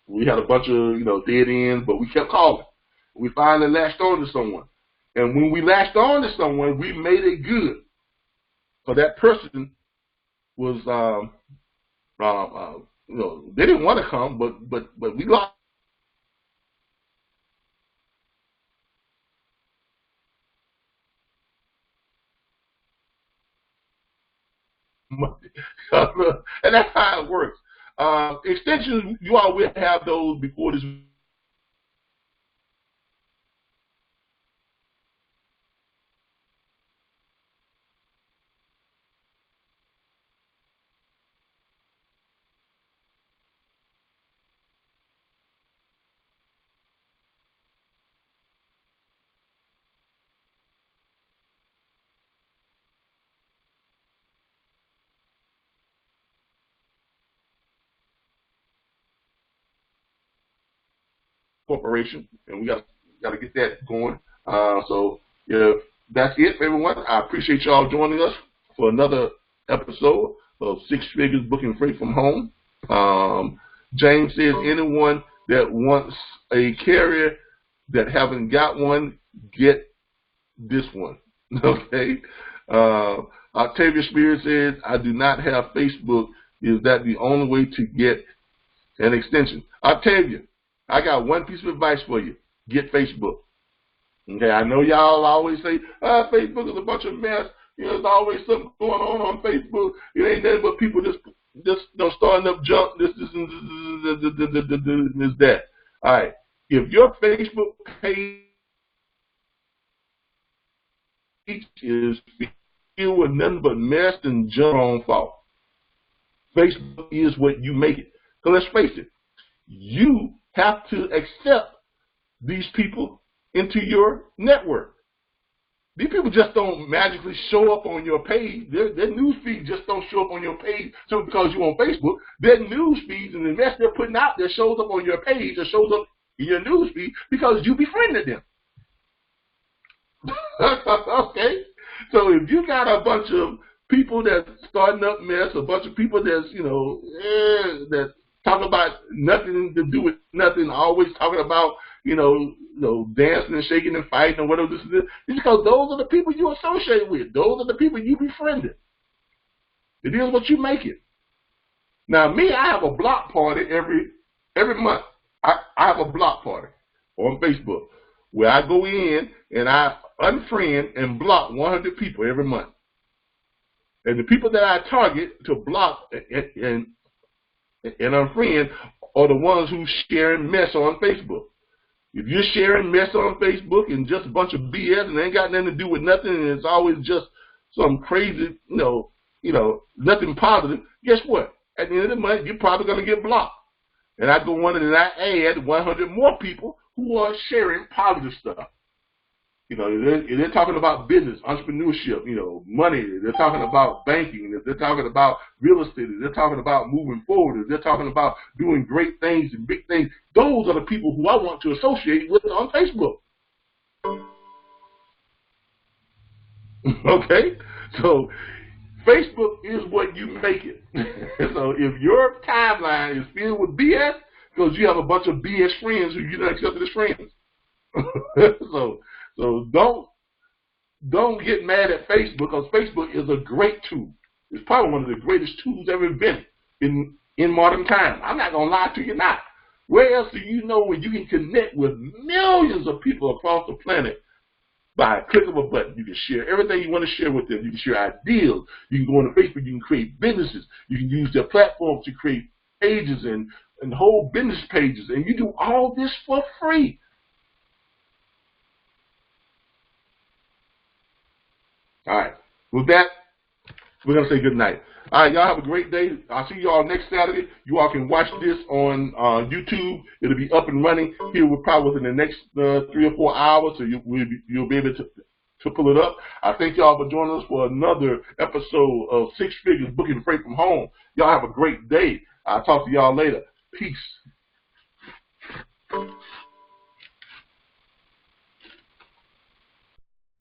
We had a bunch of dead ends, but we kept calling. We finally latched on to someone. And when we latched on to someone, we made it good. So that person was, they didn't want to come, but we lost. And that's how it works. Extensions, you all will have those before this. Corporation, and we got to get that going. So if that's it, everyone, I appreciate y'all joining us for another episode of Six Figures Booking Freight from Home. James says anyone that wants a carrier that haven't got one, get this one. Okay. Octavia Spears says, I do not have Facebook. Is that the only way to get an extension? Octavia, I got one piece of advice for you. Get Facebook. Okay, I know y'all always say, Facebook is a bunch of mess. There's always something going on Facebook. It ain't nothing but people just starting up junk, this, that. All right. If your Facebook page is filled with nothing but mess and junk on fault, Facebook is what you make it. So let's face it, you have to accept these people into your network. These people just don't magically show up on your page. Their news feed just don't show up on your page simply because you're on Facebook. Their news feeds and the mess they're putting out there shows up on your page or shows up in your news feed because you befriended them. Okay? So if you got a bunch of people that's starting up mess, a bunch of people that's, that talk about nothing to do with nothing, always talking about, dancing and shaking and fighting or whatever this is, it's because those are the people you associate with. Those are the people you befriended. It is what you make it. Now, me, I have a block party every month. I have a block party on Facebook where I go in and I unfriend and block 100 people every month. And the people that I target to block and unfriend are the ones who sharing mess on Facebook. If you're sharing mess on Facebook and just a bunch of BS and ain't got nothing to do with nothing and it's always just some crazy, nothing positive, guess what? At the end of the month, you're probably going to get blocked. And I go on and I add 100 more people who are sharing positive stuff. They're talking about business, entrepreneurship, money. They're talking about banking. They're talking about real estate. They're talking about moving forward. They're talking about doing great things and big things. Those are the people who I want to associate with on Facebook. Okay? So Facebook is what you make it. So if your timeline is filled with BS, because you have a bunch of BS friends who you don't accept as friends. so don't get mad at Facebook, because Facebook is a great tool. It's probably one of the greatest tools ever invented in modern time. I'm not gonna lie to you not. Where else do you know where you can connect with millions of people across the planet by a click of a button? You can share everything you want to share with them. You can share ideas. You can go on Facebook. You can create businesses. You can use their platform to create pages and whole business pages. And you do all this for free. All right. With that, we're going to say good night. All right, y'all have a great day. I'll see y'all next Saturday. You all can watch this on YouTube. It'll be up and running here probably within the next 3 or 4 hours, so you'll be able to pull it up. I thank y'all for joining us for another episode of Six Figures Booking Freight from Home. Y'all have a great day. I'll talk to y'all later. Peace.